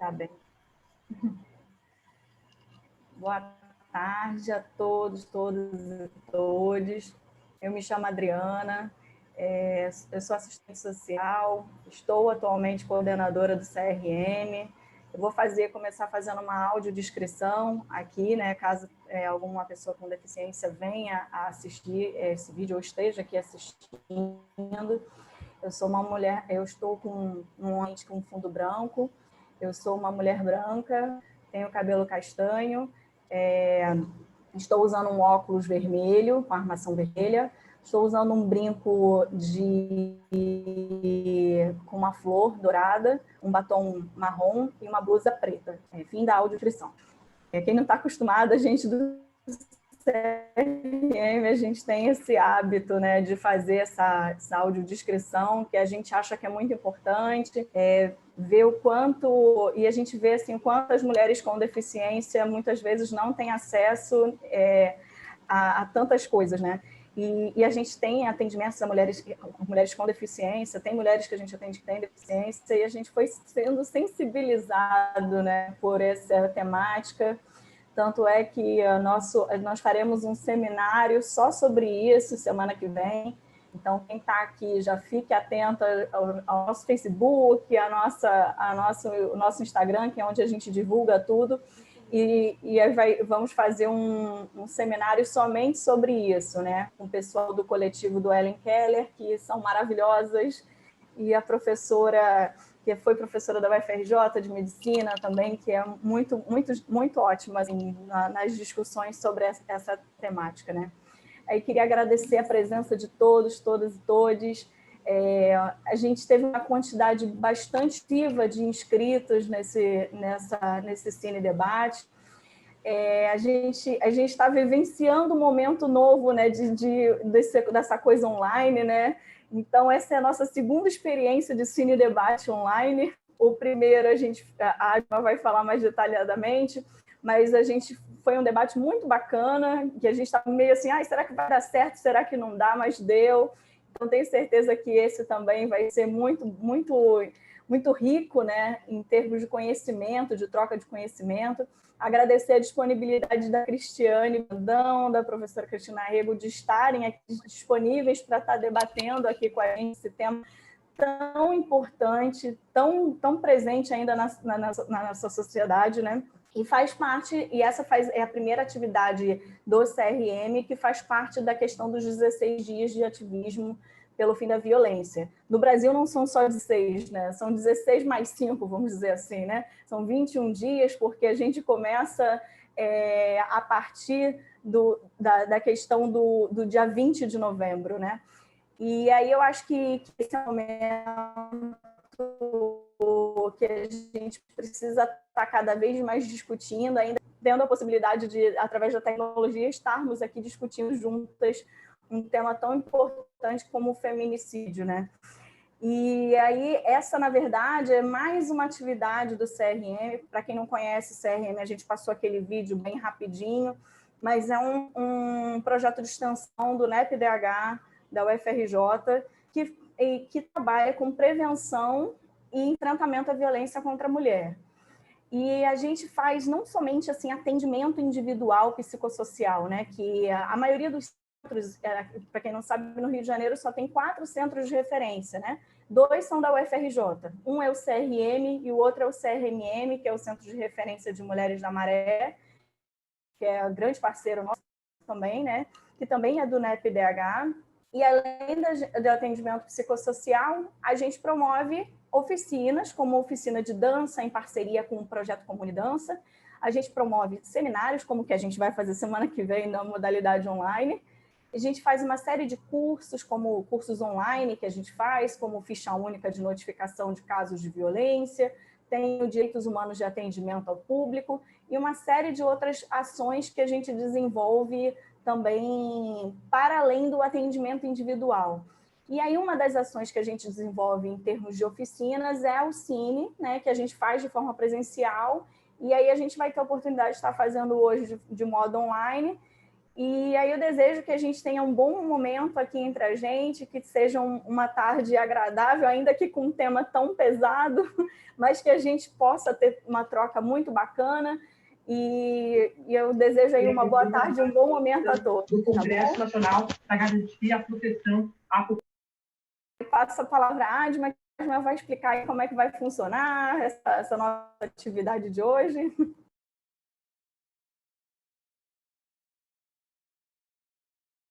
Tá bem. Boa tarde a todos, todas e todes. Eu me chamo Adriana, eu sou assistente social, estou atualmente coordenadora do CRM. Eu vou começar fazendo uma audiodescrição aqui, né, caso alguma pessoa com deficiência venha a assistir esse vídeo ou esteja aqui assistindo. Eu sou uma mulher, eu estou com um lente com fundo branco, eu sou uma mulher branca, tenho cabelo castanho, estou usando um óculos vermelho, com armação vermelha, estou usando um brinco com uma flor dourada, um batom marrom e uma blusa preta. Fim da audiodescrição. Quem não está acostumado, a gente do CRM, a gente tem esse hábito, né, de fazer essa audiodescrição, que a gente acha que é muito importante, ver o quanto, e a gente vê assim, quantas mulheres com deficiência muitas vezes não têm acesso a tantas coisas, né? E a gente tem atendimentos a mulheres com deficiência, tem mulheres que a gente atende que têm deficiência, e a gente foi sendo sensibilizado, né, por essa temática. Tanto é que nós faremos um seminário só sobre isso semana que vem. Então, quem está aqui já fique atento ao nosso Facebook, o nosso Instagram, que é onde a gente divulga tudo. E vamos fazer um seminário somente sobre isso, né? Com o pessoal do coletivo do Ellen Keller, que são maravilhosas, e a professora, que foi professora da UFRJ de Medicina também, que é muito, muito, muito ótima assim, nas discussões sobre essa temática, né? Aí queria agradecer a presença de todos, todas e todes. A gente teve uma quantidade bastante ativa de inscritos nesse Cine Debate. A gente está vivenciando um momento novo, né, dessa coisa online, né? Então, essa é a nossa segunda experiência de Cine Debate online. O primeiro, a Adma vai falar mais detalhadamente, mas foi um debate muito bacana, que a gente estava meio assim, será que vai dar certo? Será que não dá? Mas deu. Então, tenho certeza que esse também vai ser muito, muito, muito rico, né, em termos de conhecimento, de troca de conhecimento. Agradecer a disponibilidade da Cristiane, da professora Cristina Rego, de estarem aqui disponíveis para estar debatendo aqui com a gente esse tema tão importante, tão presente ainda na nossa sociedade, né? E faz parte, é a primeira atividade do CRM que faz parte da questão dos 16 dias de ativismo pelo fim da violência. No Brasil não são só 16, né? São 16 mais 5, vamos dizer assim, né? São 21 dias, porque a gente começa a partir da questão do dia 20 de novembro, né? E aí eu acho que esse é o momento que a gente precisa estar cada vez mais discutindo, ainda tendo a possibilidade de, através da tecnologia, estarmos aqui discutindo juntas um tema tão importante como o feminicídio, né? E aí, essa, na verdade, é mais uma atividade do CRM. Para quem não conhece o CRM, a gente passou aquele vídeo bem rapidinho, mas é um projeto de extensão do NEPDH, da UFRJ, que trabalha com prevenção e enfrentamento à violência contra a mulher. E a gente faz não somente assim atendimento individual psicossocial, né? Que a maioria dos centros, para quem não sabe, no Rio de Janeiro só tem 4 centros de referência, né? 2 são da UFRJ. Um é o CRM e o outro é o CRMM, que é o Centro de Referência de Mulheres da Maré, que é um grande parceiro nosso também, né? Que também é do NEPDH. E além do atendimento psicossocial, a gente promove oficinas, como oficina de dança em parceria com o projeto Comunidança. A gente promove seminários, como o que a gente vai fazer semana que vem na modalidade online. A gente faz uma série de cursos, como cursos online que a gente faz, como ficha única de notificação de casos de violência, tem o direitos humanos de atendimento ao público e uma série de outras ações que a gente desenvolve também para além do atendimento individual. E aí uma das ações que a gente desenvolve em termos de oficinas é o Cine, né, que a gente faz de forma presencial, e aí a gente vai ter a oportunidade de estar fazendo hoje de modo online, E aí eu desejo que a gente tenha um bom momento aqui entre a gente, que seja uma tarde agradável, ainda que com um tema tão pesado, mas que a gente possa ter uma troca muito bacana. E eu desejo aí uma boa tarde e um bom momento a todos. Do Congresso Nacional para garantir a proteção à população. Passo a palavra à Adma, que vai explicar como é que vai funcionar essa nossa atividade de hoje.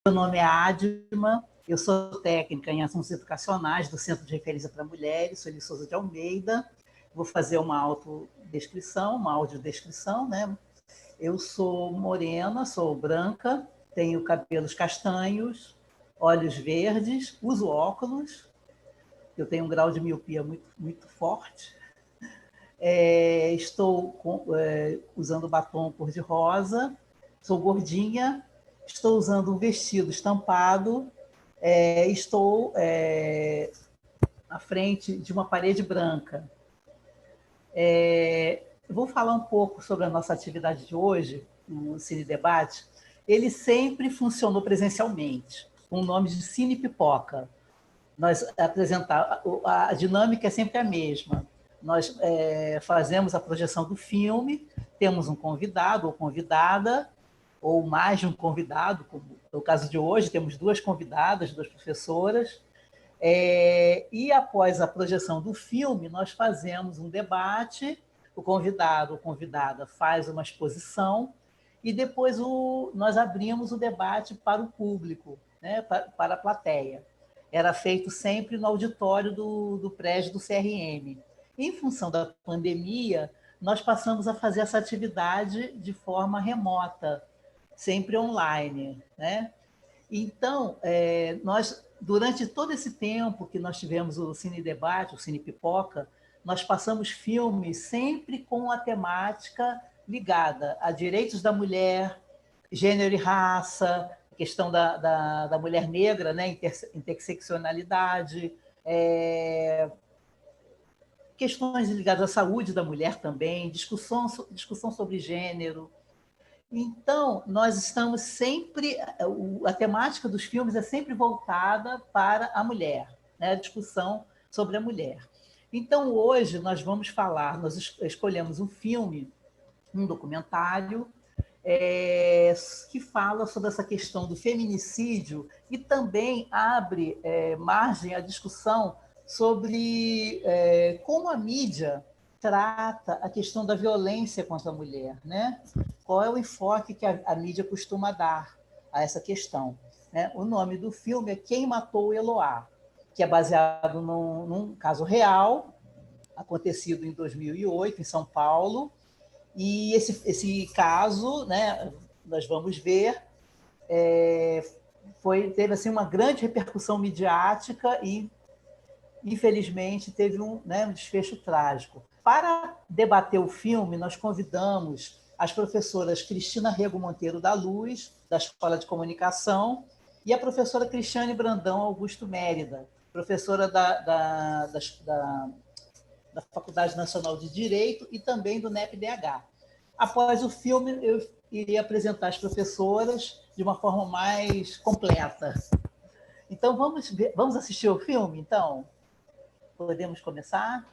Meu nome é Adma, eu sou técnica em assuntos educacionais do Centro de Referência para Mulheres, Sueli Souza de Almeida. Vou fazer uma autodescrição, uma audiodescrição, né? Eu sou morena, sou branca, tenho cabelos castanhos, olhos verdes, uso óculos, eu tenho um grau de miopia muito forte. Estou usando batom cor-de-rosa, sou gordinha, estou usando um vestido estampado, estou à frente de uma parede branca. Vou falar um pouco sobre a nossa atividade de hoje, o Cine Debate. Ele sempre funcionou presencialmente, com o nome de Cine Pipoca. Nós a dinâmica é sempre a mesma. Nós fazemos a projeção do filme, temos um convidado ou convidada, ou mais de um convidado, como no caso de hoje, temos 2 convidadas, 2 professoras, e após a projeção do filme, nós fazemos um debate, o convidado ou convidada faz uma exposição, e depois nós abrimos o debate para o público, né, para a plateia. Era feito sempre no auditório do prédio do CRM. Em função da pandemia, nós passamos a fazer essa atividade de forma remota, sempre online, né? Então, nós, durante todo esse tempo que nós tivemos o Cine Debate, o Cine Pipoca, nós passamos filmes sempre com a temática ligada a direitos da mulher, gênero e raça, questão da mulher negra, né, interseccionalidade, questões ligadas à saúde da mulher também, discussão sobre gênero. Então, nós estamos sempre... A temática dos filmes é sempre voltada para a mulher, né? A discussão sobre a mulher. Então, hoje, nós vamos falar... Nós escolhemos um filme, um documentário, que fala sobre essa questão do feminicídio e também abre margem à discussão sobre como a mídia trata a questão da violência contra a mulher, né? Qual é o enfoque que a mídia costuma dar a essa questão, né? O nome do filme é Quem Matou Eloá, que é baseado num caso real, acontecido em 2008, em São Paulo, e esse caso, né, nós vamos ver, teve assim, uma grande repercussão midiática e, infelizmente, teve um desfecho trágico. Para debater o filme, nós convidamos as professoras Cristina Rego Monteiro da Luz, da Escola de Comunicação, e a professora Cristiane Brandão Augusto Mérida, professora da Faculdade Nacional de Direito e também do NEP-DH. Após o filme, eu iria apresentar as professoras de uma forma mais completa. Então, vamos assistir o filme, então? Podemos começar?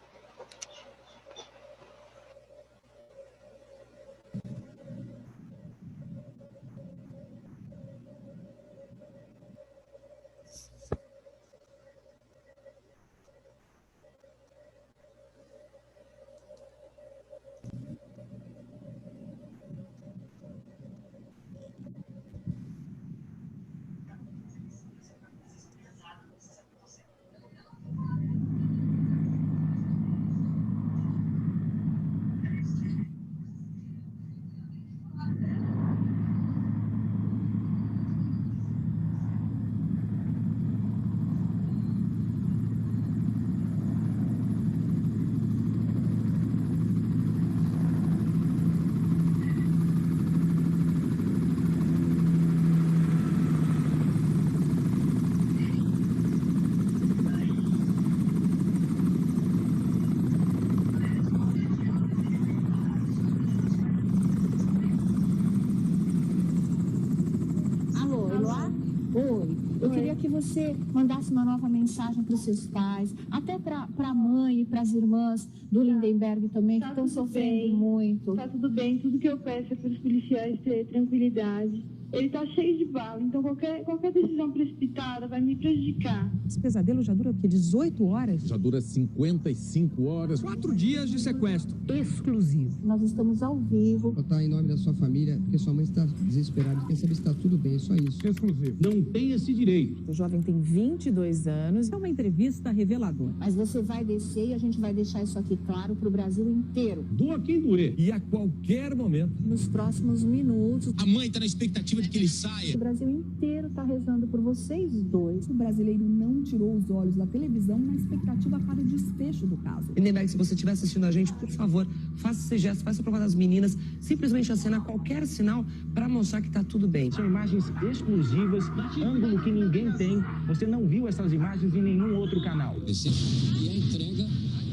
que você mandasse uma nova mensagem para os seus pais, até para a mãe e para as irmãs do Lindenberg também, que estão sofrendo muito. Tá tudo bem, tudo que eu peço é para os policiais ter tranquilidade. Ele está cheio de bala, então qualquer decisão precipitada vai me prejudicar. Esse pesadelo já dura o quê? 18 horas? Já dura 55 horas. 4 dias de sequestro. Exclusivo. Nós estamos ao vivo. Botar em nome da sua família, porque sua mãe está desesperada, quer saber se está tudo bem, é só isso. Exclusivo. Não tem esse direito. O jovem tem 22 anos. É uma entrevista reveladora. Mas você vai descer e a gente vai deixar isso aqui claro para o Brasil inteiro. Doa quem doer. E a qualquer momento. Nos próximos minutos. A mãe está na expectativa de que ele saia. O Brasil inteiro está rezando por vocês dois. O brasileiro não tirou os olhos da televisão na expectativa para o desfecho do caso. Lindenberg, se você estiver assistindo a gente, por favor, faça esse gesto, faça a prova das meninas, simplesmente acenar qualquer sinal para mostrar que está tudo bem. São imagens exclusivas, ângulo que ninguém tem. Você não viu essas imagens em nenhum outro canal. E a entrega,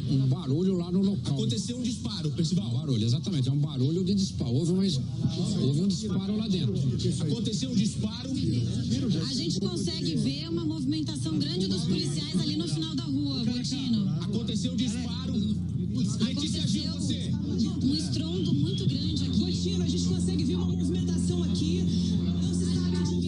um barulho lá no local. Aconteceu um disparo, Percival. Barulho, exatamente, é um barulho de disparo. Houve um disparo lá dentro. Aconteceu um disparo. A gente consegue ver uma movimentação grande dos policiais ali no final da rua, Botino. Aconteceu um disparo. Letícia Gil, você. Um estrondo muito grande aqui. Botino, a gente consegue ver uma movimentação aqui. Não se sabe de ninguém.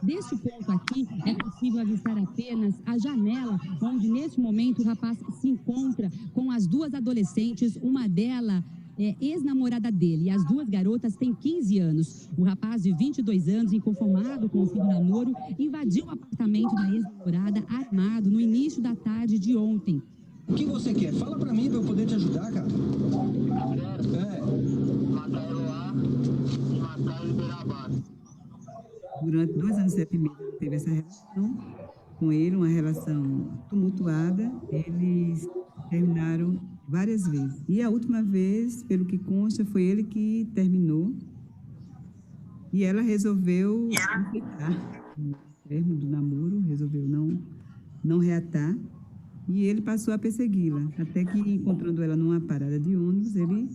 Deste ponto aqui, é possível avistar apenas a janela, onde neste momento o rapaz se encontra com as duas adolescentes, uma delas é ex-namorada dele, e as duas garotas têm 15 anos. O rapaz de 22 anos, inconformado com o fim do namoro, invadiu o apartamento da ex-namorada armado no início da tarde de ontem. O que você quer? Fala pra mim pra eu poder te ajudar, cara. Matar Eloá e matar Iberabá. Durante 2 anos e meio teve essa relação com ele, uma relação tumultuada. Eles terminaram várias vezes. E a última vez, pelo que consta, foi ele que terminou. E ela resolveu aceitar o termo do namoro, resolveu não reatar. E ele passou a persegui-la, até que, encontrando ela numa parada de ônibus, ele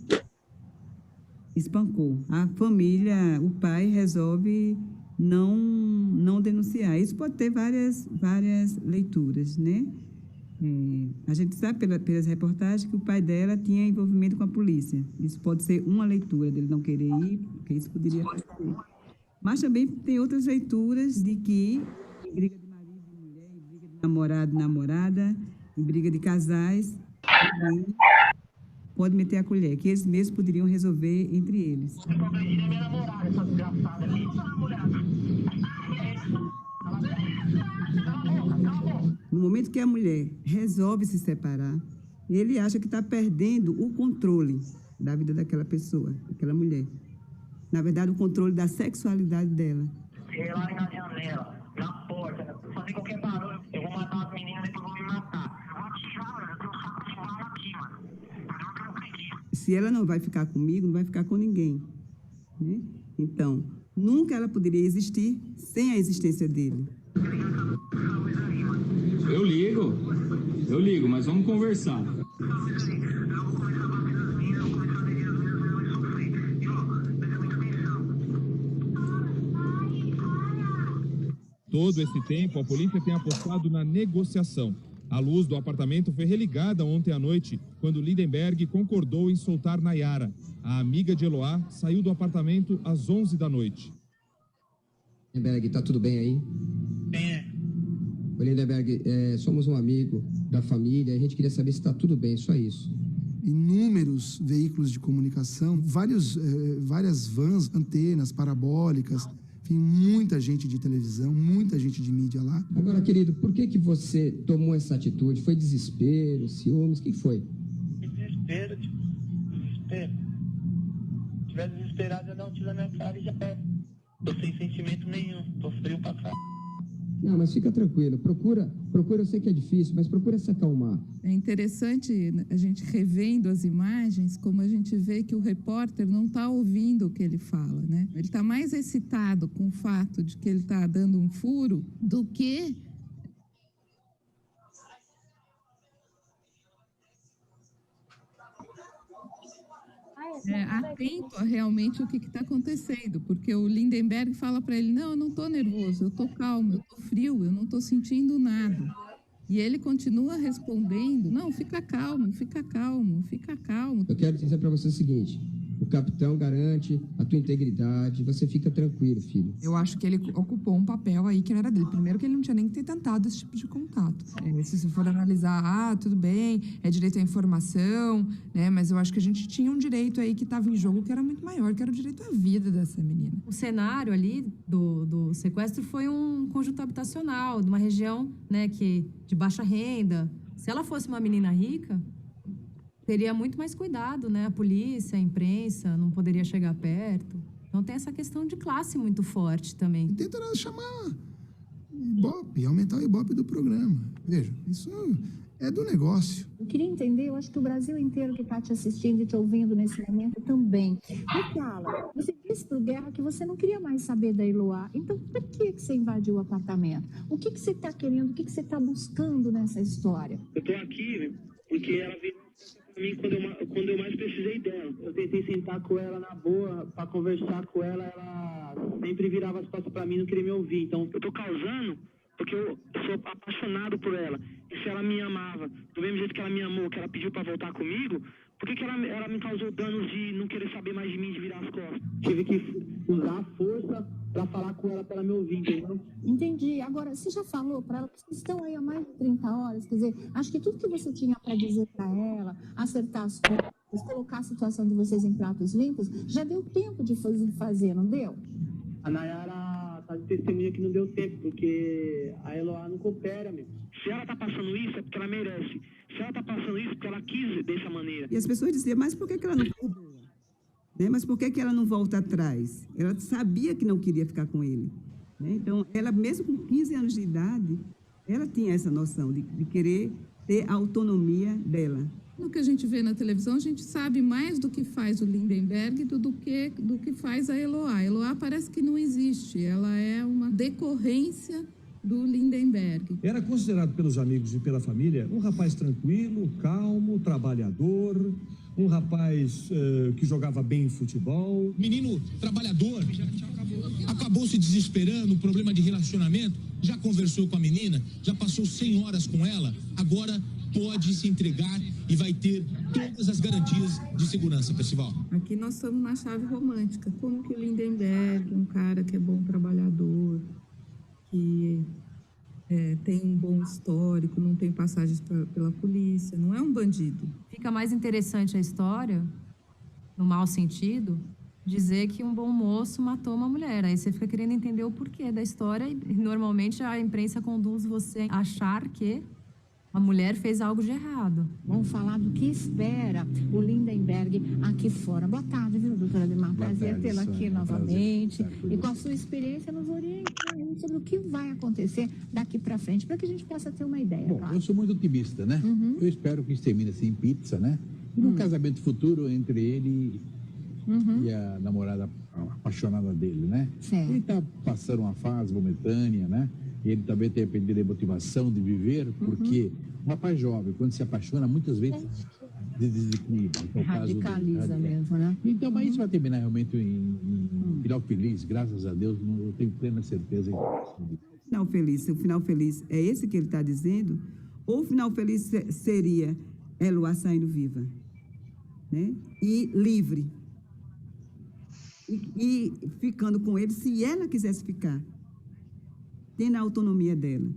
espancou. A família, o pai, resolve não denunciar. Isso pode ter várias leituras, né? A gente sabe pelas reportagens que o pai dela tinha envolvimento com a polícia. Isso pode ser uma leitura dele não querer ir, porque isso poderia acontecer. Mas também tem outras leituras de que em briga de marido e mulher, em briga de namorado e namorada, em briga de casais, pode meter a colher, que eles mesmos poderiam resolver entre eles. Minha namorada, essa desgraçada aqui. No momento que a mulher resolve se separar, ele acha que está perdendo o controle da vida daquela pessoa, daquela mulher. Na verdade, o controle da sexualidade dela. Lá na janela, na porta, fazer qualquer barulho, eu vou matar as meninas e depois vou me matar. Eu vou atirar, eu tenho um saco de bala aqui, mano. Eu não acredito. Se ela não vai ficar comigo, não vai ficar com ninguém, né? Então, nunca ela poderia existir sem a existência dele. Eu ligo, mas vamos conversar. Todo esse tempo, a polícia tem apostado na negociação. A luz do apartamento foi religada ontem à noite, quando Lindenberg concordou em soltar Nayara. A amiga de Eloá saiu do apartamento às 11 da noite. Lindenberg, tá tudo bem aí? Bem, Ô, Lindenberg, somos um amigo da família, a gente queria saber se está tudo bem, só isso. Inúmeros veículos de comunicação, várias vans, antenas parabólicas, enfim, muita gente de televisão, muita gente de mídia lá. Agora, querido, por que você tomou essa atitude? Foi desespero, ciúmes, o que foi? desespero. Se tiver desesperado, eu dou um tiro na minha cara e já é. Tô sem sentimento nenhum, tô frio pra cá. Não, mas fica tranquilo, procura, eu sei que é difícil, mas procura se acalmar. É interessante a gente revendo as imagens, como a gente vê que o repórter não está ouvindo o que ele fala, né? Ele está mais excitado com o fato de que ele está dando um furo do que... atento a realmente o que está acontecendo, porque o Lindenberg fala para ele, não, eu não estou nervoso, eu estou calmo, eu estou frio, eu não estou sentindo nada. E ele continua respondendo, não, fica calmo, fica calmo, fica calmo. Eu quero dizer para você o seguinte, o capitão garante a tua integridade, você fica tranquilo, filho. Eu acho que ele ocupou um papel aí que não era dele. Primeiro que ele não tinha nem que ter tentado esse tipo de contato. Se você for analisar, tudo bem, é direito à informação, né? Mas eu acho que a gente tinha um direito aí que estava em jogo que era muito maior, que era o direito à vida dessa menina. O cenário ali do sequestro foi um conjunto habitacional, de uma região, né, de baixa renda. Se ela fosse uma menina rica, teria muito mais cuidado, né? A polícia, a imprensa não poderia chegar perto. Então tem essa questão de classe muito forte também. Tentaram chamar Ibope, aumentar o Ibope do programa. Veja, isso é do negócio. Eu queria entender, eu acho que o Brasil inteiro que está te assistindo e te ouvindo nesse momento também. Me fala, você disse pro Guerra que você não queria mais saber da Eloá. Então, por que você invadiu o apartamento? O que você está querendo, o que você está buscando nessa história? Eu estou aqui porque ela veio pra mim quando eu mais precisei dela. Eu tentei sentar com ela na boa, para conversar com ela, ela sempre virava as costas para mim, não queria me ouvir. Então, eu tô causando porque eu sou apaixonado por ela. E se ela me amava, do mesmo jeito que ela me amou, que ela pediu para voltar comigo, por que ela me causou danos de não querer saber mais de mim, de virar as costas? Tive que usar a força para falar com ela, para ela me ouvir, entendeu? Entendi. Agora, você já falou para ela que vocês estão aí há mais de 30 horas, quer dizer, acho que tudo que você tinha para dizer para ela, acertar as contas, colocar a situação de vocês em pratos limpos, já deu tempo de fazer, não deu? A Nayara tá de testemunha que não deu tempo, porque a Eloá não coopera, meu. Se ela tá passando isso, é porque ela merece. Se ela tá passando isso, é porque ela quis dessa maneira. E as pessoas diziam, mas por que ela não perdoa? Né? Mas por que ela não volta atrás? Ela sabia que não queria ficar com ele. Né? Então, ela mesmo com 15 anos de idade, ela tinha essa noção de querer ter a autonomia dela. No que a gente vê na televisão, a gente sabe mais do que faz o Lindenberg do que faz a Eloá. A Eloá parece que não existe, ela é uma decorrência do Lindenberg. Era considerado pelos amigos e pela família um rapaz tranquilo, calmo, trabalhador, um rapaz que jogava bem futebol. Menino trabalhador, acabou se desesperando, problema de relacionamento, já conversou com a menina, já passou 100 horas com ela, agora pode se entregar e vai ter todas as garantias de segurança, Percival. Aqui nós estamos na chave romântica. Como que o Lindenberg, um cara que é bom trabalhador, que tem um bom histórico, não tem passagens pela polícia, não é um bandido. Fica mais interessante a história, no mau sentido, dizer que um bom moço matou uma mulher. Aí você fica querendo entender o porquê da história e normalmente a imprensa conduz você a achar que a mulher fez algo de errado. Vamos falar do que espera o Lindenberg aqui fora. Boa tarde, viu, doutora Ademar? Prazer tê-la aqui novamente. E com a sua experiência nos orienta sobre o que vai acontecer daqui para frente, para que a gente possa ter uma ideia. Bom, claro. Eu sou muito otimista, né? Eu espero que isso termine assim em pizza, né? E num casamento futuro entre ele e a namorada apaixonada dele, né? Certo. Ele está passando uma fase momentânea, né? Ele também tem aprendido a motivação de viver, porque um rapaz jovem, quando se apaixona, muitas vezes desequilibra. Radicaliza mesmo, né? Então, mas isso vai terminar realmente em final feliz, graças a Deus, eu tenho plena certeza disso. Final feliz, o final feliz é esse que ele está dizendo? Ou o final feliz seria Eloá saindo viva, né? E livre. E ficando com ele, se ela quisesse ficar, tendo a autonomia dela.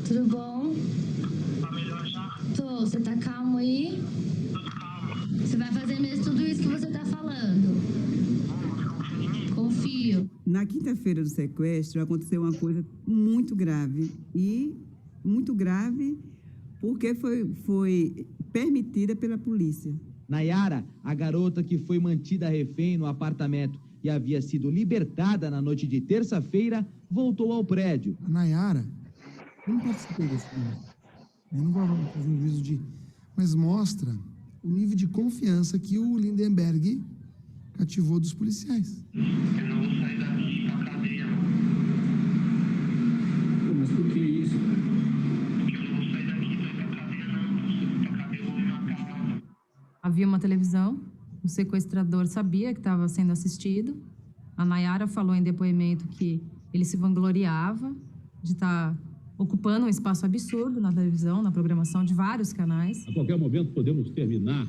Tudo bom? Tá melhor já? Tô, você tá calmo aí? Tô calmo. Você vai fazer mesmo tudo isso que você tá falando? Confio. Na quinta-feira do sequestro, aconteceu uma coisa muito grave. E muito grave porque foi permitida pela polícia. Nayara, a garota que foi mantida refém no apartamento e havia sido libertada na noite de terça-feira, voltou ao prédio. A Nayara, eu não participei desse filme. Eu não vou fazer um juízo de... Mas mostra o nível de confiança que o Lindenberg cativou dos policiais. Eu não vou sair daqui pra cadeia, não. Mas por que isso? Porque eu não vou sair daqui pra cadeia, não. Pra cadeia eu vou me matar. A Havia uma televisão, o sequestrador sabia que estava sendo assistido. A Nayara falou em depoimento que ele se vangloriava de estar ocupando um espaço absurdo na televisão, na programação de vários canais. A qualquer momento podemos terminar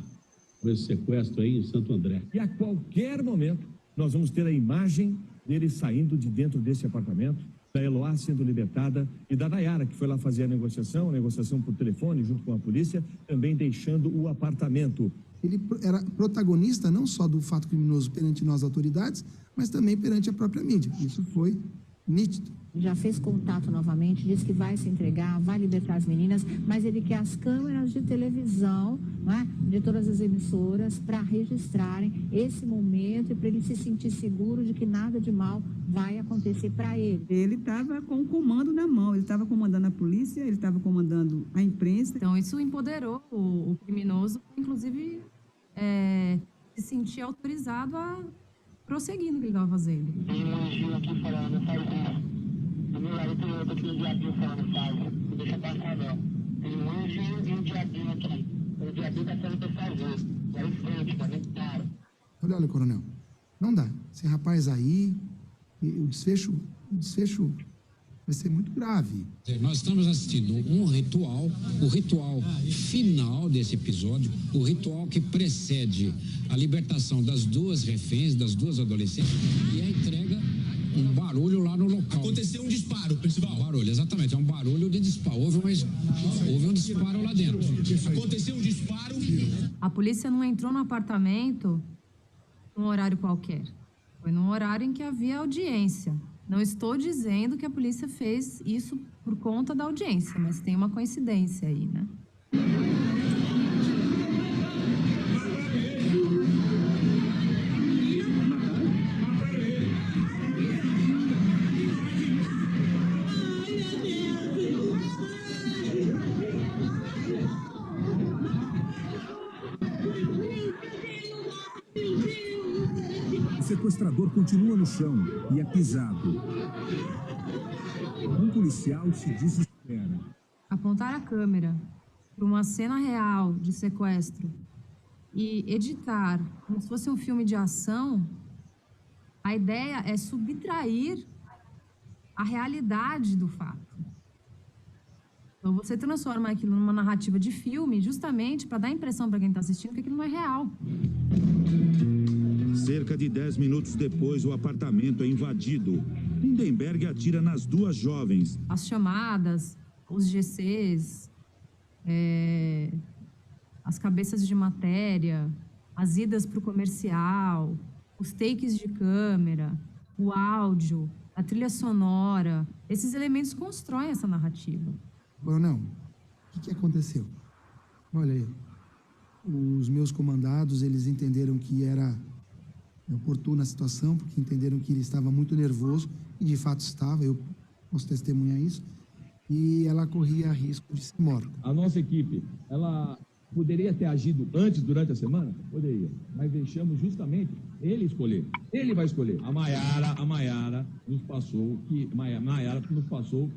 com esse sequestro aí em Santo André. E a qualquer momento nós vamos ter a imagem dele saindo de dentro desse apartamento, da Eloá sendo libertada e da Nayara, que foi lá fazer a negociação por telefone junto com a polícia, também deixando o apartamento. Ele era protagonista não só do fato criminoso perante nós autoridades, mas também perante a própria mídia. Isso foi nítido. Já fez contato novamente, disse que vai se entregar, vai libertar as meninas, mas ele quer as câmeras de televisão, né, de todas as emissoras para registrarem esse momento e para ele se sentir seguro de que nada de mal vai acontecer para ele. Ele estava com o comando na mão, ele estava comandando a polícia, ele estava comandando a imprensa. Então isso empoderou o criminoso, inclusive se sentir autorizado a prosseguir no que ele estava fazendo. Meu marido eu tô com um diabinho falando, faz. Não deixa passar, não. Tem um anjo e um diabinho aqui. O diabinho tá falando pra fazer. Vai em frente, tá bem claro. Olha, coronel, não dá. Esse rapaz aí, o desfecho vai ser muito grave. Nós estamos assistindo um ritual, o ritual final desse episódio, o ritual que precede a libertação das duas reféns, das duas adolescentes, e a entrega, um barulho lá no local. Aconteceu um disparo, principal. Um barulho, exatamente, é um barulho de disparo. Houve um disparo lá dentro. Aconteceu um disparo. A polícia não entrou no apartamento num horário qualquer. Foi num horário em que havia audiência. Não estou dizendo que a polícia fez isso por conta da audiência, mas tem uma coincidência aí, né? O sequestrador continua no chão e é pisado. Um policial se desespera. Apontar a câmera para uma cena real de sequestro e editar como se fosse um filme de ação, a ideia é subtrair a realidade do fato. Então você transforma aquilo numa narrativa de filme justamente para dar a impressão para quem está assistindo que aquilo não é real. Cerca de 10 minutos depois, o apartamento é invadido. Lindenberg atira nas duas jovens. As chamadas, os GCs, as cabeças de matéria, as idas para o comercial, os takes de câmera, o áudio, a trilha sonora, esses elementos constroem essa narrativa. Coronel, o que aconteceu? Olha aí, os meus comandados, eles entenderam que era oportuna a situação, porque entenderam que ele estava muito nervoso, e de fato estava, eu posso testemunhar isso, e ela corria risco de ser morta. A nossa equipe, ela poderia ter agido antes, durante a semana? Poderia, mas deixamos justamente ele escolher. Ele vai escolher. A Maiara nos passou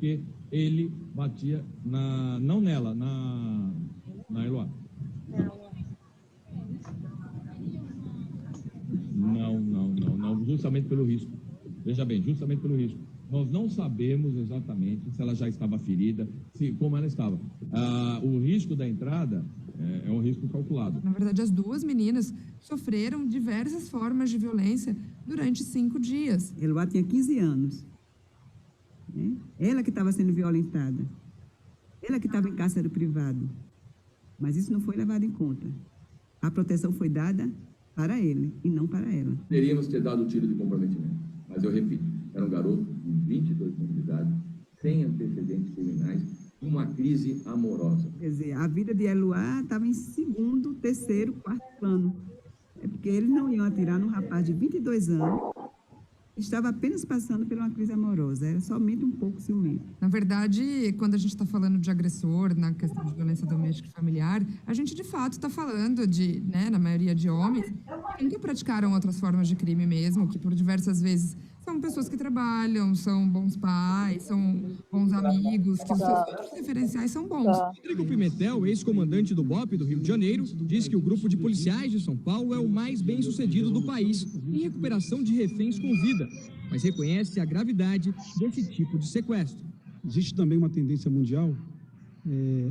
que ele batia não nela, na Eloá. Não, justamente pelo risco. Veja bem, justamente pelo risco. Nós não sabemos exatamente se ela já estava ferida, como ela estava. O risco da entrada é um risco calculado. Na verdade, as duas meninas sofreram diversas formas de violência durante 5 dias. Eloá tinha 15 anos. Né? Ela que estava sendo violentada. Ela que estava em cárcere privado. Mas isso não foi levado em conta. A proteção foi dada para ele e não para ela. Teríamos ter dado o tiro de comprometimento, mas eu repito, era um garoto de 22 anos de idade, sem antecedentes criminais, uma crise amorosa. Quer dizer, a vida de Eloá estava em segundo, terceiro, quarto plano. É porque eles não iam atirar num rapaz de 22 anos, estava apenas passando por uma crise amorosa, era somente um pouco ciumento. Na verdade, quando a gente está falando de agressor, na questão de violência doméstica e familiar, a gente de fato está falando de, né, na maioria de homens, que nunca praticaram outras formas de crime mesmo, que por diversas vezes São pessoas que trabalham, são bons pais, são bons amigos, que os seus outros referenciais são bons. Rodrigo Pimentel, ex-comandante do BOP do Rio de Janeiro, diz que o grupo de policiais de São Paulo é o mais bem-sucedido do país em recuperação de reféns com vida, mas reconhece a gravidade desse tipo de sequestro. Existe também uma tendência mundial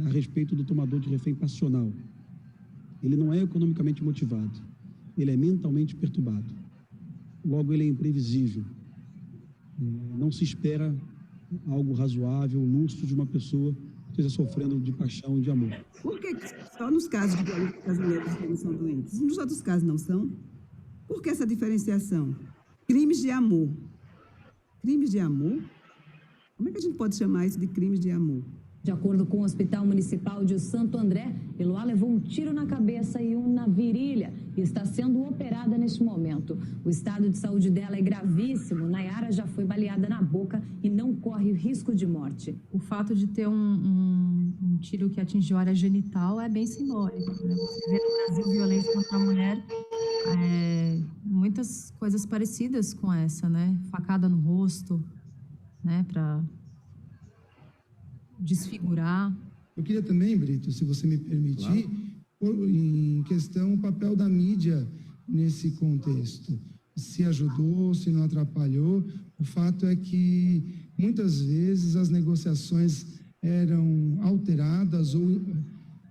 a respeito do tomador de refém passional. Ele não é economicamente motivado, ele é mentalmente perturbado. Logo, ele é imprevisível. Não se espera algo razoável, lúcido de uma pessoa que esteja sofrendo de paixão e de amor. Por que só nos casos de violência as mulheres não são doentes? Nos outros casos não são? Por que essa diferenciação? Crimes de amor. Crimes de amor? Como é que a gente pode chamar isso de crimes de amor? De acordo com o Hospital Municipal de Santo André, Eloá levou um tiro na cabeça e um na virilha e está sendo operada neste momento. O estado de saúde dela é gravíssimo. Nayara já foi baleada na boca e não corre risco de morte. O fato de ter um tiro que atingiu a área genital é bem simbólico, né? Você vê no Brasil violência contra a mulher, muitas coisas parecidas com essa, né? Facada no rosto, né? Para desfigurar. Eu queria também, Brito, se você me permitir, em questão o papel da mídia nesse contexto. Se ajudou, se não atrapalhou. O fato é que muitas vezes as negociações eram alteradas ou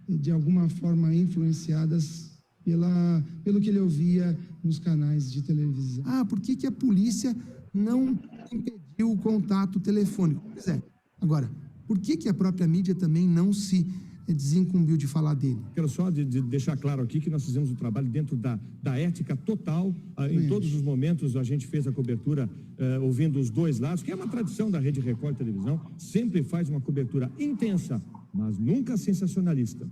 de alguma forma influenciadas pelo que ele ouvia nos canais de televisão. Por que a polícia não impediu o contato telefônico? Pois é. Agora, por que a própria mídia também não se desincumbiu de falar dele? Quero só de deixar claro aqui que nós fizemos o trabalho dentro da ética total. Em todos os momentos a gente fez a cobertura ouvindo os dois lados, que é uma tradição da Rede Record Televisão, sempre faz uma cobertura intensa, mas nunca sensacionalista.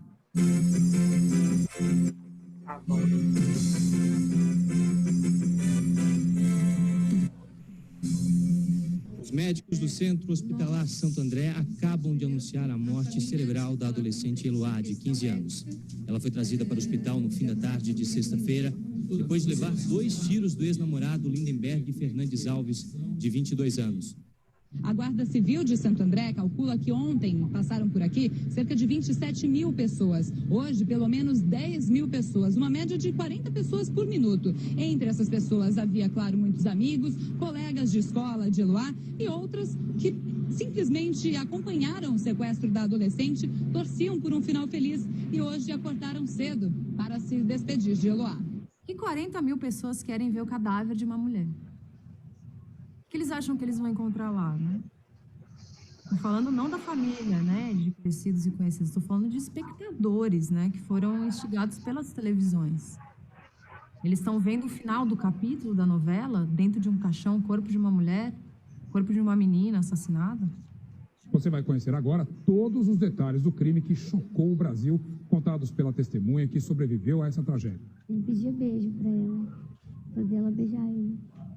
Os médicos do Centro Hospitalar Santo André acabam de anunciar a morte cerebral da adolescente Eloá, de 15 anos. Ela foi trazida para o hospital no fim da tarde de sexta-feira, depois de levar 2 tiros do ex-namorado Lindenberg Fernandes Alves, de 22 anos. A Guarda Civil de Santo André calcula que ontem passaram por aqui cerca de 27 mil pessoas. Hoje, pelo menos 10 mil pessoas, uma média de 40 pessoas por minuto. Entre essas pessoas havia, claro, muitos amigos, colegas de escola de Eloá e outras que simplesmente acompanharam o sequestro da adolescente, torciam por um final feliz e hoje acordaram cedo para se despedir de Eloá. E 40 mil pessoas querem ver o cadáver de uma mulher. O que eles acham que eles vão encontrar lá, né? Estou falando não da família, né, de conhecidos e conhecidos, estou falando de espectadores, né, que foram instigados pelas televisões. Eles estão vendo o final do capítulo da novela, dentro de um caixão, corpo de uma mulher, corpo de uma menina assassinada. Você vai conhecer agora todos os detalhes do crime que chocou o Brasil, contados pela testemunha que sobreviveu a essa tragédia. Ele pedia beijo para ela, fazer ela beijar ele.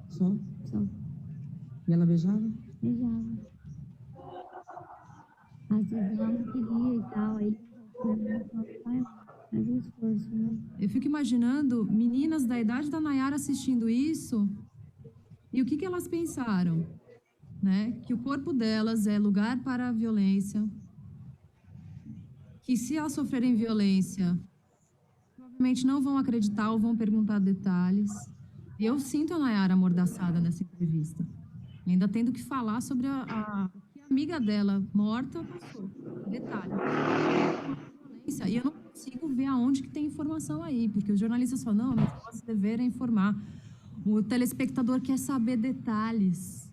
Só? Só. E ela beijava? Beijava. Às vezes ela não queria e tal, aí faz um esforço, né? Eu fico imaginando meninas da idade da Nayara assistindo isso e o que elas pensaram, né? Que o corpo delas é lugar para a violência, que se elas sofrerem violência, provavelmente não vão acreditar ou vão perguntar detalhes. E eu sinto a Nayara amordaçada nessa entrevista. Ainda tendo que falar sobre a amiga dela morta passou. Detalhe. E eu não consigo ver aonde que tem informação aí, porque os jornalistas falam, não, mas nosso dever é informar. O telespectador quer saber detalhes.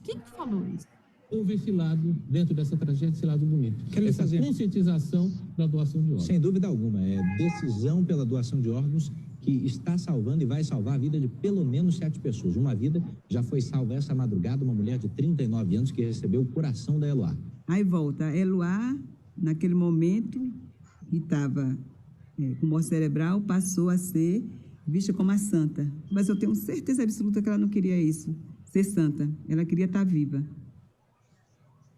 Quem que falou isso? Houve esse lado, dentro dessa tragédia, esse lado bonito. Essa conscientização da doação de órgãos. Sem dúvida alguma, é decisão pela doação de órgãos que está salvando e vai salvar a vida de pelo menos 7 pessoas. Uma vida já foi salva essa madrugada, uma mulher de 39 anos que recebeu o coração da Eloá. Aí volta, a Eloá, naquele momento, que estava com morte cerebral, passou a ser vista como a santa. Mas eu tenho certeza absoluta que ela não queria isso, ser santa. Ela queria estar viva.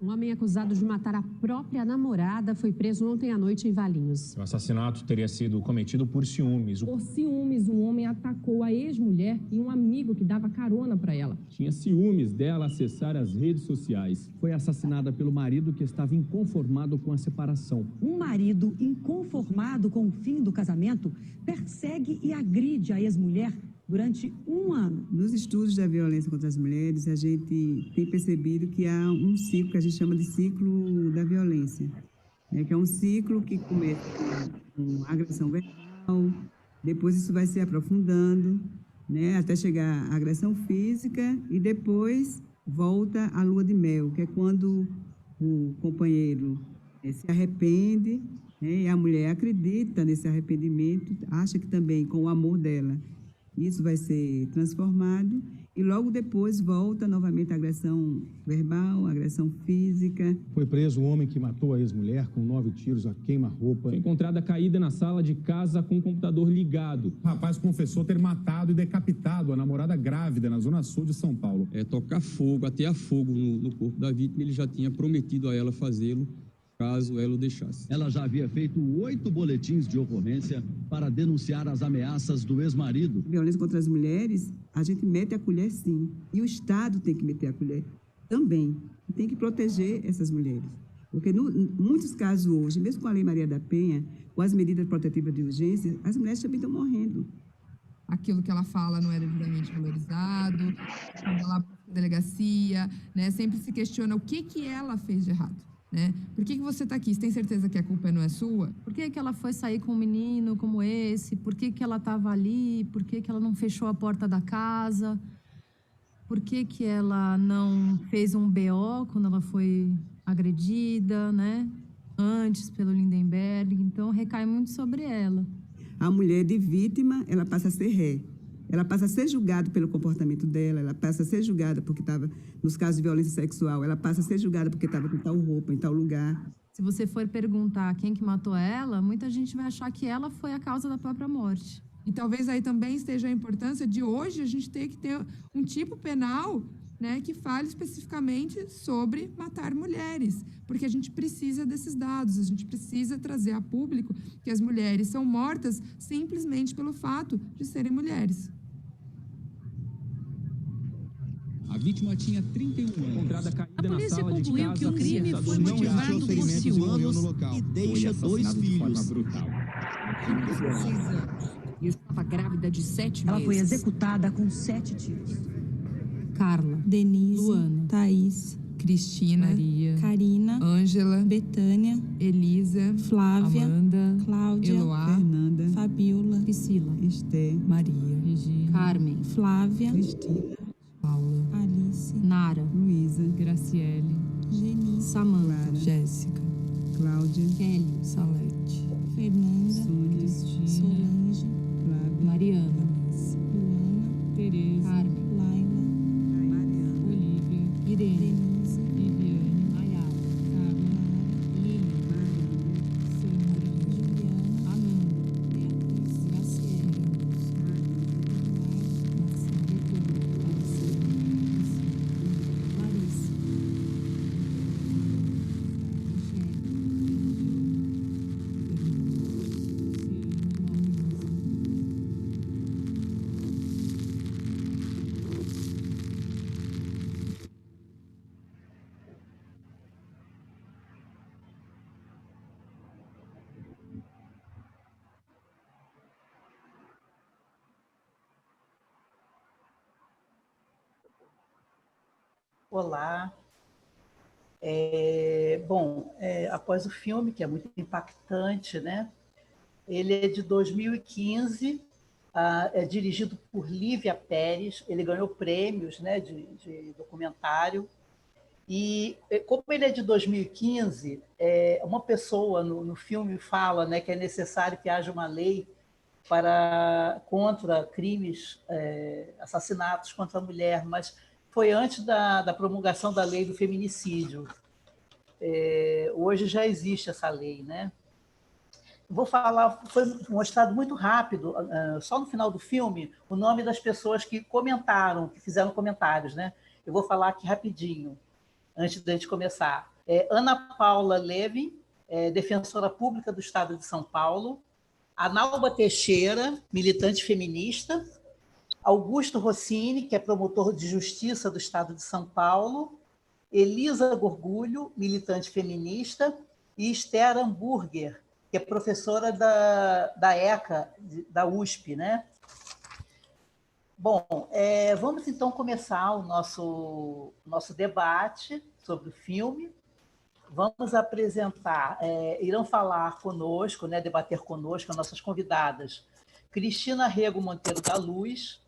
Um homem acusado de matar a própria namorada foi preso ontem à noite em Valinhos. O assassinato teria sido cometido por ciúmes. Por ciúmes, um homem atacou a ex-mulher e um amigo que dava carona para ela. Tinha ciúmes dela acessar as redes sociais. Foi assassinada pelo marido que estava inconformado com a separação. Um marido inconformado com o fim do casamento persegue e agride a ex-mulher durante um ano. Nos estudos da violência contra as mulheres, a gente tem percebido que há um ciclo que a gente chama de ciclo da violência, né? Que é um ciclo que começa com agressão verbal, depois isso vai se aprofundando, né? Até chegar à agressão física e depois volta à lua de mel, que é quando o companheiro se arrepende, né? E a mulher acredita nesse arrependimento, acha que também com o amor dela isso vai ser transformado e logo depois volta novamente a agressão verbal, a agressão física. Foi preso um homem que matou a ex-mulher com 9 tiros a queima-roupa. Foi encontrada caída na sala de casa com o computador ligado. O rapaz confessou ter matado e decapitado a namorada grávida na zona sul de São Paulo. Tocar fogo, atear fogo no corpo da vítima, ele já tinha prometido a ela fazê-lo, caso ela o deixasse. Ela já havia feito 8 boletins de ocorrência para denunciar as ameaças do ex-marido. Violência contra as mulheres, a gente mete a colher sim. E o Estado tem que meter a colher também. E tem que proteger essas mulheres. Porque em muitos casos hoje, mesmo com a Lei Maria da Penha, com as medidas protetivas de urgência, as mulheres também estão morrendo. Aquilo que ela fala não é devidamente valorizado, quando ela vai para a delegacia, né, sempre se questiona o que ela fez de errado. Né? Por que você está aqui? Você tem certeza que a culpa não é sua? Por que ela foi sair com um menino como esse? Por que ela estava ali? Por que ela não fechou a porta da casa? Por que ela não fez um BO quando ela foi agredida, né? Antes pelo Lindenberg? Então, recai muito sobre ela. A mulher de vítima, ela passa a ser ré. Ela passa a ser julgada pelo comportamento dela, ela passa a ser julgada porque estava, nos casos de violência sexual, ela passa a ser julgada porque estava com tal roupa, em tal lugar. Se você for perguntar quem que matou ela, muita gente vai achar que ela foi a causa da própria morte. E talvez aí também esteja a importância de hoje a gente ter que ter um tipo penal, né, que fale especificamente sobre matar mulheres, porque a gente precisa desses dados, a gente precisa trazer a público que as mulheres são mortas simplesmente pelo fato de serem mulheres. A vítima tinha 31 anos. A polícia concluiu que o crime foi motivado por ciúmes e deixa 2 filhos. E estava grávida de 7 meses. Ela foi executada com 7 tiros. Carla, Denise, Luana, Thaís, Cristina, Maria, Karina, Ângela, Betânia, Elisa, Flávia, Amanda, Cláudia, Eloá, Fernanda, Fabiola, Priscila, Esther, Maria, Regina, Carmen, Flávia, Cristina, Paula, Alice, Nara, Luísa, Graciele, Geni, Samanta, Jéssica, Cláudia, Kelly, Salete, Fernanda, Sônia, Cristina, Solange, Flávia, Mariana, Luana, Tereza, Carmen, Laila, Mariana, Olivia, Irene, Denise, Viviane, Nayara, Carla, Lili, Sandra, Juliana, Amanda, Beatriz, Graciela, Larissa, Olá. Após o filme, que é muito impactante, né? Ele é de 2015, é dirigido por Lívia Pérez, ele ganhou prêmios, né, de documentário. E como ele é de 2015, uma pessoa no filme fala, né, que é necessário que haja uma lei contra crimes, assassinatos contra a mulher, mas foi antes da promulgação da lei do feminicídio. Hoje já existe essa lei, né? Vou falar, foi mostrado muito rápido, só no final do filme, o nome das pessoas que comentaram, que fizeram comentários, né? Eu vou falar aqui rapidinho, antes da gente começar. Ana Paula Levin, defensora pública do Estado de São Paulo, Analba Teixeira, militante feminista, Augusto Rossini, que é promotor de justiça do Estado de São Paulo, Elisa Gorgulho, militante feminista, e Esther Hamburger, que é professora da ECA, da USP, né? Bom, vamos então começar o nosso debate sobre o filme. Vamos apresentar, irão falar conosco, né, debater conosco as nossas convidadas, Cristina Rego Monteiro da Luz.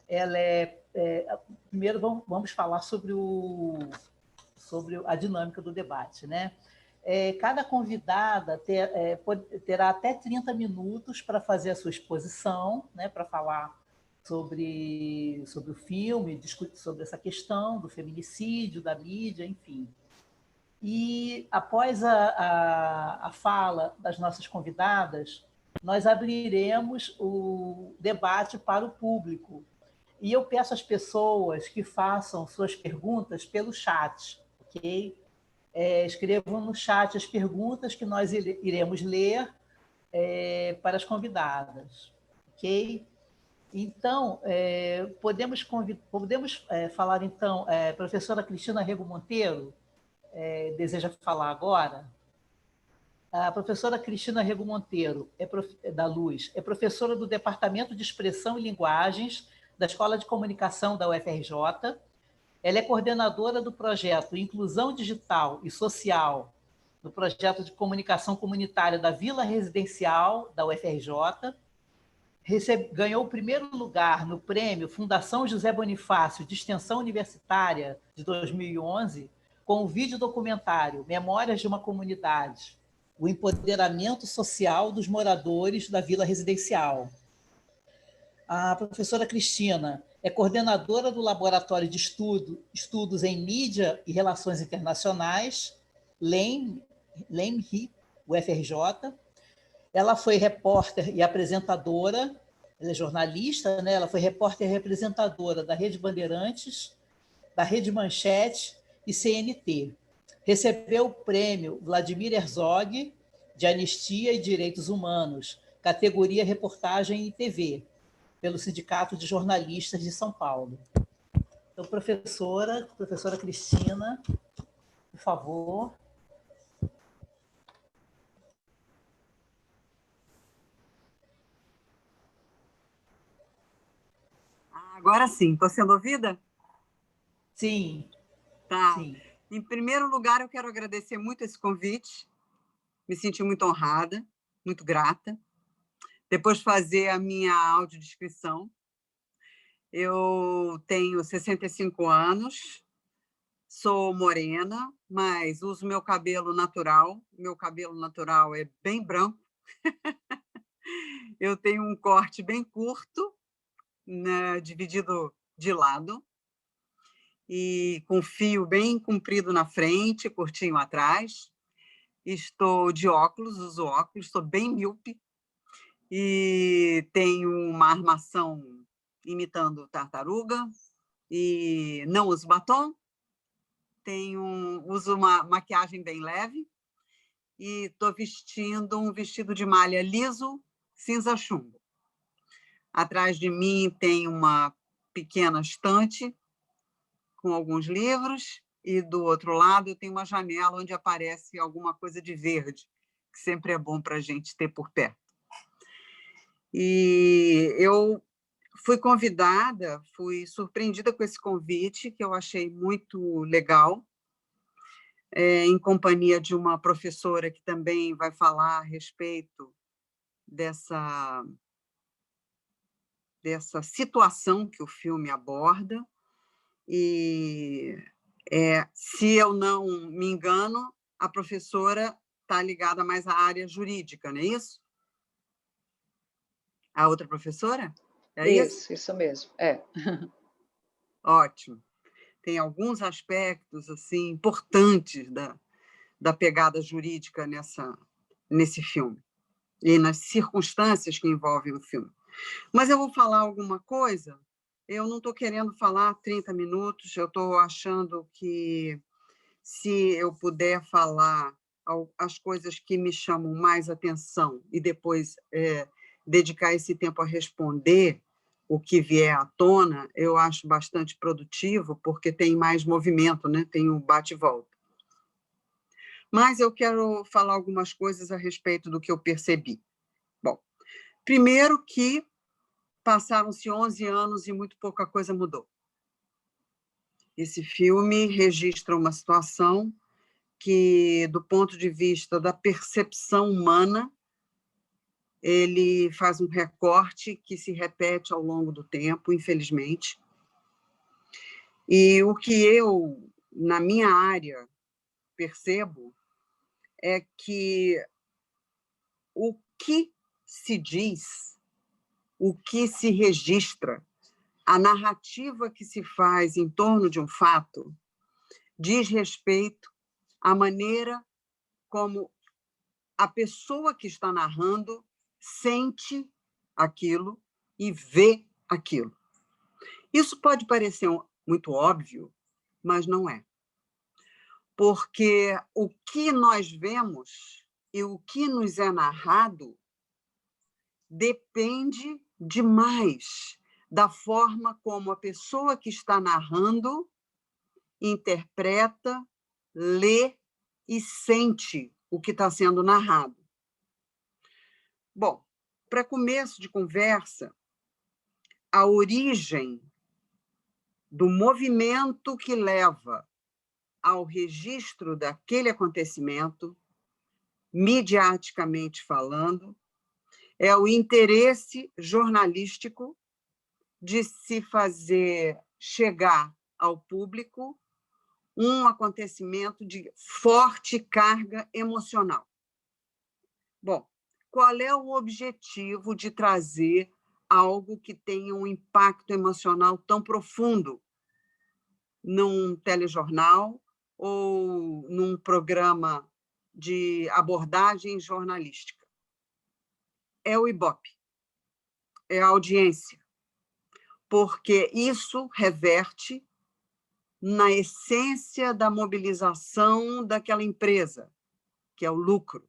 Ela primeiro vamos falar sobre a dinâmica do debate, né? Cada convidada terá até 30 minutos para fazer a sua exposição, né, para falar sobre o filme, discutir sobre essa questão do feminicídio, da mídia, enfim. E, após a fala das nossas convidadas, nós abriremos o debate para o público. E eu peço às pessoas que façam suas perguntas pelo chat, ok? Escrevam no chat as perguntas que nós iremos ler para as convidadas, ok? Então, podemos falar, então, professora Cristina Rego Monteiro, deseja falar agora? A professora Cristina Rego Monteiro, da Luz, é professora do Departamento de Expressão e Linguagens da Escola de Comunicação da UFRJ. Ela é coordenadora do projeto Inclusão Digital e Social, do projeto de comunicação comunitária da Vila Residencial da UFRJ. Ganhou o primeiro lugar no prêmio Fundação José Bonifácio de Extensão Universitária de 2011, com o vídeo documentário Memórias de uma Comunidade, o empoderamento social dos moradores da Vila Residencial. A professora Cristina é coordenadora do Laboratório de Estudos em Mídia e Relações Internacionais, LEMRI, UFRJ. Ela foi repórter e apresentadora, ela é jornalista, né? Ela foi repórter e apresentadora da Rede Bandeirantes, da Rede Manchete e CNT. Recebeu o prêmio Vladimir Herzog de Anistia e Direitos Humanos, categoria Reportagem e TV, pelo Sindicato de Jornalistas de São Paulo. Então, professora Cristina, por favor. Agora sim, estou sendo ouvida? Sim. Tá. Sim. Em primeiro lugar, eu quero agradecer muito esse convite, me senti muito honrada, muito grata. Depois fazer a minha audiodescrição. Eu tenho 65 anos, sou morena, mas uso meu cabelo natural. Meu cabelo natural é bem branco. Eu tenho um corte bem curto, né, dividido de lado, e com fio bem comprido na frente, curtinho atrás. Estou de óculos, uso óculos, estou bem míope, e tenho uma armação imitando tartaruga, e não uso batom, uso uma maquiagem bem leve, e estou vestindo um vestido de malha liso, cinza chumbo. Atrás de mim tem uma pequena estante com alguns livros, e do outro lado eu tenho uma janela onde aparece alguma coisa de verde, que sempre é bom para a gente ter por perto. E eu fui convidada, fui surpreendida com esse convite, que eu achei muito legal, em companhia de uma professora que também vai falar a respeito dessa situação que o filme aborda. E, se eu não me engano, a professora está ligada mais à área jurídica, não é isso? A outra professora? É isso? Isso mesmo, Ótimo. Tem alguns aspectos assim importantes da pegada jurídica nesse filme e nas circunstâncias que envolvem o filme. Mas eu vou falar alguma coisa, eu não estou querendo falar 30 minutos, eu estou achando que se eu puder falar as coisas que me chamam mais atenção e depois dedicar esse tempo a responder o que vier à tona, eu acho bastante produtivo, porque tem mais movimento, né? Tem um bate e volta. Mas eu quero falar algumas coisas a respeito do que eu percebi. Bom, primeiro que passaram-se 11 anos e muito pouca coisa mudou. Esse filme registra uma situação que, do ponto de vista da percepção humana, ele faz um recorte que se repete ao longo do tempo, infelizmente. E o que eu, na minha área, percebo é que o que se diz, o que se registra, a narrativa que se faz em torno de um fato diz respeito à maneira como a pessoa que está narrando sente aquilo e vê aquilo. Isso pode parecer muito óbvio, mas não é. Porque o que nós vemos e o que nos é narrado depende demais da forma como a pessoa que está narrando interpreta, lê e sente o que está sendo narrado. Bom, para começo de conversa, a origem do movimento que leva ao registro daquele acontecimento, midiaticamente falando, é o interesse jornalístico de se fazer chegar ao público um acontecimento de forte carga emocional. Bom, qual é o objetivo de trazer algo que tenha um impacto emocional tão profundo num telejornal ou num programa de abordagem jornalística? É o Ibope, é a audiência, porque isso reverte na essência da mobilização daquela empresa, que é o lucro.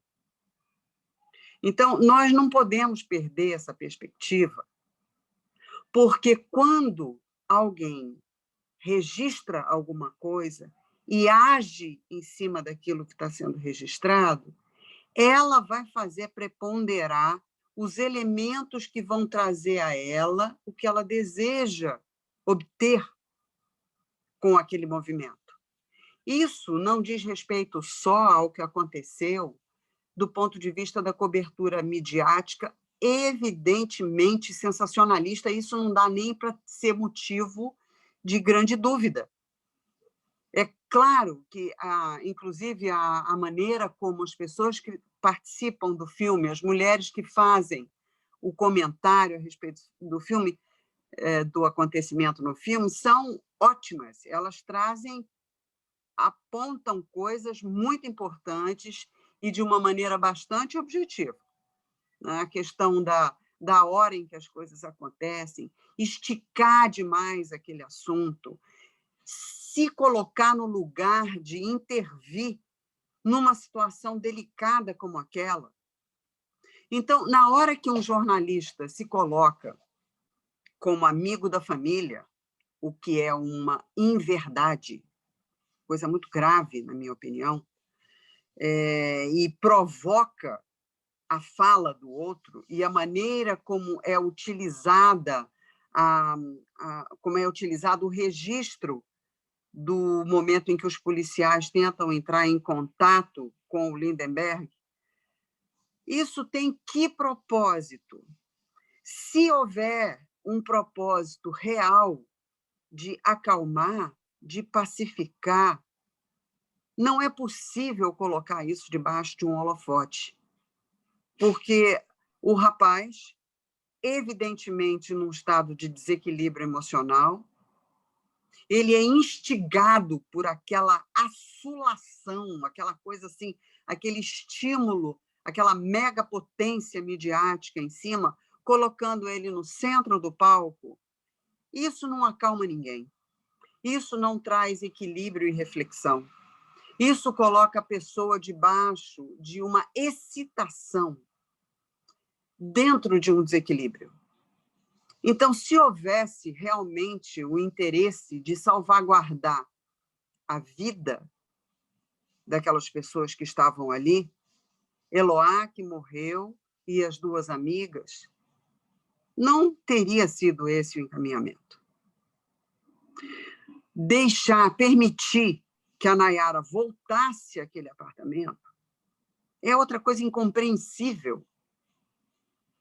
Então, nós não podemos perder essa perspectiva, porque quando alguém registra alguma coisa e age em cima daquilo que está sendo registrado, ela vai fazer preponderar os elementos que vão trazer a ela o que ela deseja obter com aquele movimento. Isso não diz respeito só ao que aconteceu do ponto de vista da cobertura midiática, evidentemente sensacionalista, isso não dá nem para ser motivo de grande dúvida. É claro que, inclusive, a maneira como as pessoas que participam do filme, as mulheres que fazem o comentário a respeito do filme, do acontecimento no filme, são ótimas. Elas apontam coisas muito importantes e de uma maneira bastante objetiva. A questão da hora em que as coisas acontecem, esticar demais aquele assunto, se colocar no lugar de intervir numa situação delicada como aquela. Então, na hora que um jornalista se coloca como amigo da família, o que é uma inverdade, coisa muito grave, na minha opinião, e provoca a fala do outro e a maneira como é utilizada como é utilizado o registro do momento em que os policiais tentam entrar em contato com o Lindenberg, isso tem que propósito? Se houver um propósito real de acalmar, de pacificar, não é possível colocar isso debaixo de um holofote, porque o rapaz, evidentemente num estado de desequilíbrio emocional, ele é instigado por aquela assolação, aquela coisa assim, aquele estímulo, aquela megapotência midiática em cima, colocando ele no centro do palco. Isso não acalma ninguém. Isso não traz equilíbrio e reflexão. Isso coloca a pessoa debaixo de uma excitação, dentro de um desequilíbrio. Então, se houvesse realmente o interesse de salvaguardar a vida daquelas pessoas que estavam ali, Eloá, que morreu, e as duas amigas, não teria sido esse o encaminhamento. Permitir que a Nayara voltasse àquele apartamento é outra coisa incompreensível.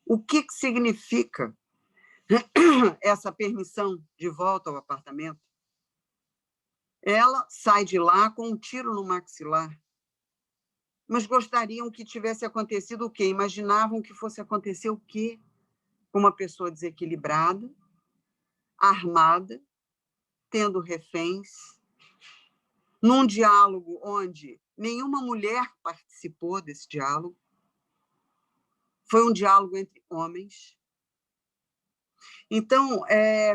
O que significa essa permissão de volta ao apartamento? Ela sai de lá com um tiro no maxilar. Mas gostariam que tivesse acontecido o quê? Imaginavam que fosse acontecer o quê? Uma pessoa desequilibrada, armada, tendo reféns, num diálogo onde nenhuma mulher participou desse diálogo. Foi um diálogo entre homens. Então,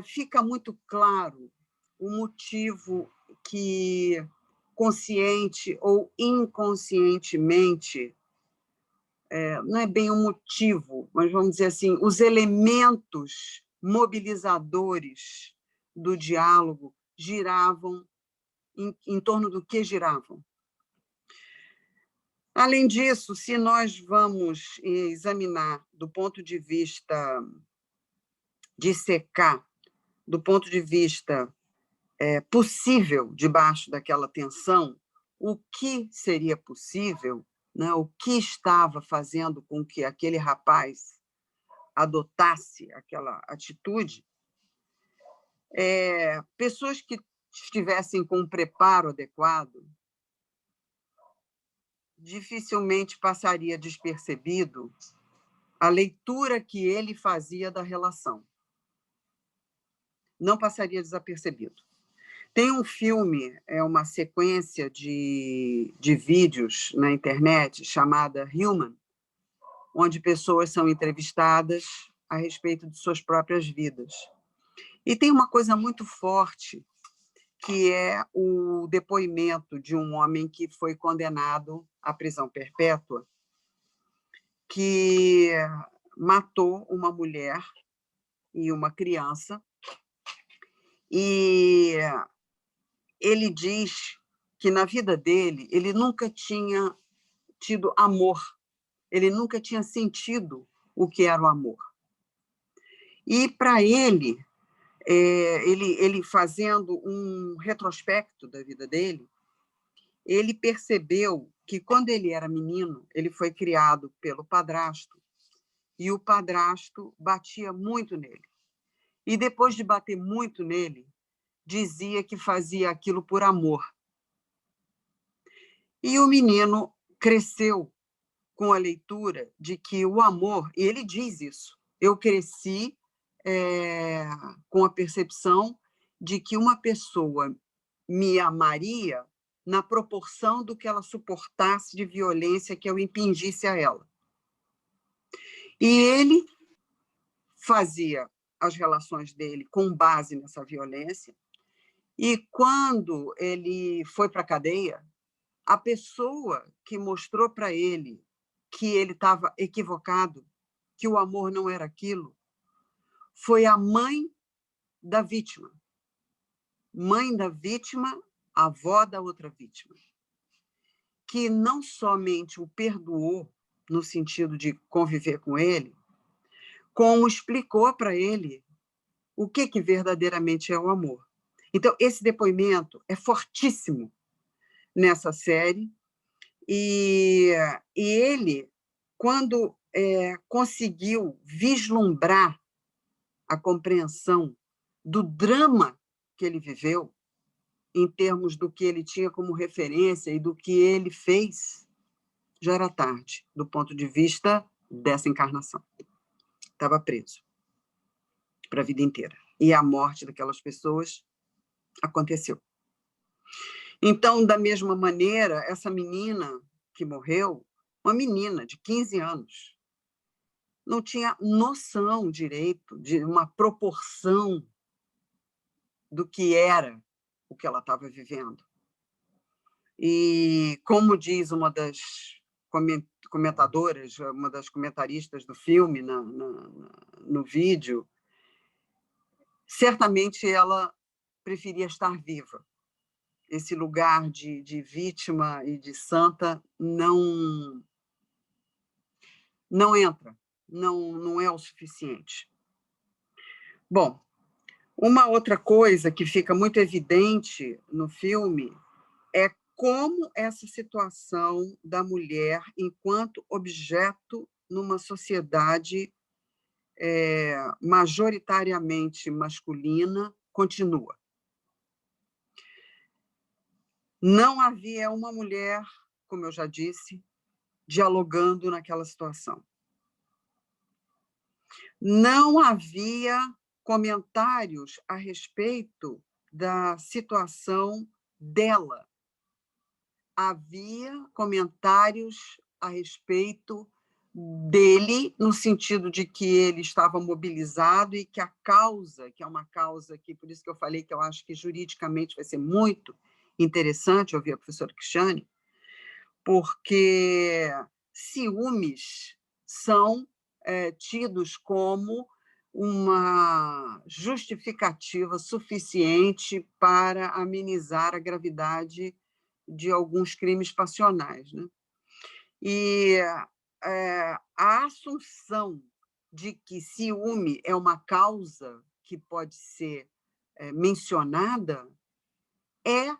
fica muito claro o motivo que, consciente ou inconscientemente, não é bem um motivo, mas vamos dizer assim, os elementos mobilizadores do diálogo giravam em torno do que giravam. Além disso, se nós vamos examinar do ponto de vista, dissecar, do ponto de vista possível debaixo daquela tensão, o que seria possível, né? O que estava fazendo com que aquele rapaz adotasse aquela atitude, pessoas que estivessem com um preparo adequado, dificilmente passaria despercebido a leitura que ele fazia da relação. Não passaria desapercebido. Tem um filme, uma sequência de vídeos na internet chamada Human, onde pessoas são entrevistadas a respeito de suas próprias vidas. E tem uma coisa muito forte, que é o depoimento de um homem que foi condenado à prisão perpétua, que matou uma mulher e uma criança, e ele diz que na vida dele ele nunca tinha tido amor, ele nunca tinha sentido o que era o amor. E para ele, ele fazendo um retrospecto da vida dele, ele percebeu que quando ele era menino, ele foi criado pelo padrasto, e o padrasto batia muito nele. E depois de bater muito nele, dizia que fazia aquilo por amor. E o menino cresceu com a leitura de que o amor, e ele diz isso, eu cresci com a percepção de que uma pessoa me amaria na proporção do que ela suportasse de violência que eu impingisse a ela. E ele fazia as relações dele com base nessa violência, e quando ele foi para a cadeia, a pessoa que mostrou para ele que ele estava equivocado, que o amor não era aquilo, foi a mãe da vítima. Mãe da vítima, avó da outra vítima, que não somente o perdoou, no sentido de conviver com ele, como explicou para ele o que verdadeiramente é o amor. Então, esse depoimento é fortíssimo nessa série, e ele, quando conseguiu vislumbrar a compreensão do drama que ele viveu, em termos do que ele tinha como referência e do que ele fez, já era tarde, do ponto de vista dessa encarnação. Estava preso para a vida inteira. E a morte daquelas pessoas aconteceu. Então, da mesma maneira, essa menina que morreu, uma menina de 15 anos, não tinha noção direito de uma proporção do que era o que ela estava vivendo. E, como diz uma das comentadoras, uma das comentaristas do filme no vídeo, certamente ela preferia estar viva. Esse lugar de vítima e de santa não entra, não é o suficiente. Bom, uma outra coisa que fica muito evidente no filme é como essa situação da mulher enquanto objeto numa sociedade majoritariamente masculina continua. Não havia uma mulher, como eu já disse, dialogando naquela situação. Não havia comentários a respeito da situação dela. Havia comentários a respeito dele, no sentido de que ele estava mobilizado e que a causa, que é uma causa que, por isso que eu falei que eu acho que juridicamente vai ser muito interessante ouvir a professora Cristiane, porque ciúmes são tidos como uma justificativa suficiente para amenizar a gravidade de alguns crimes passionais, né? E a assunção de que ciúme é uma causa que pode ser mencionada é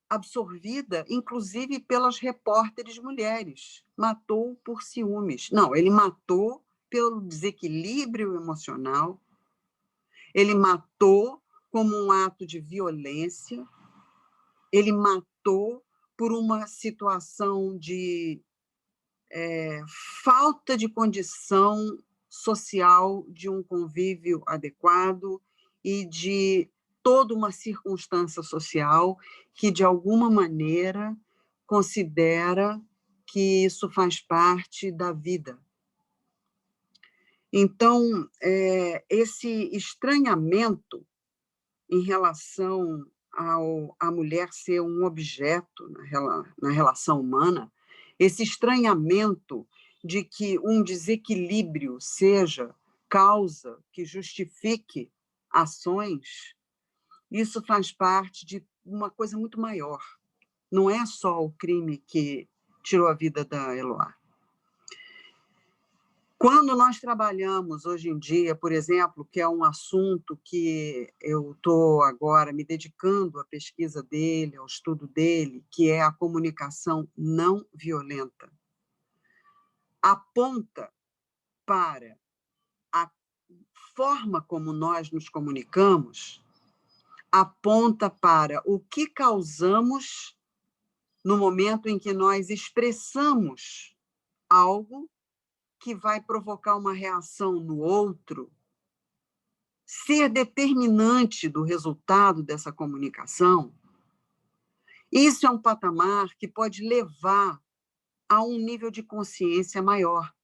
absorvida, inclusive, pelas repórteres mulheres. Matou por ciúmes. Não, ele matou pelo desequilíbrio emocional, ele matou como um ato de violência, ele matou por uma situação de falta de condição social de um convívio adequado e de toda uma circunstância social que, de alguma maneira, considera que isso faz parte da vida. Então, esse estranhamento em relação à mulher ser um objeto na relação humana, esse estranhamento de que um desequilíbrio seja causa que justifique ações, isso faz parte de uma coisa muito maior. Não é só o crime que tirou a vida da Eloá. Quando nós trabalhamos hoje em dia, por exemplo, que é um assunto que eu estou agora me dedicando à pesquisa dele, ao estudo dele, que é a comunicação não violenta, aponta para a forma como nós nos comunicamos, aponta para o que causamos no momento em que nós expressamos algo que vai provocar uma reação no outro, ser determinante do resultado dessa comunicação. Isso é um patamar que pode levar a um nível de consciência maior.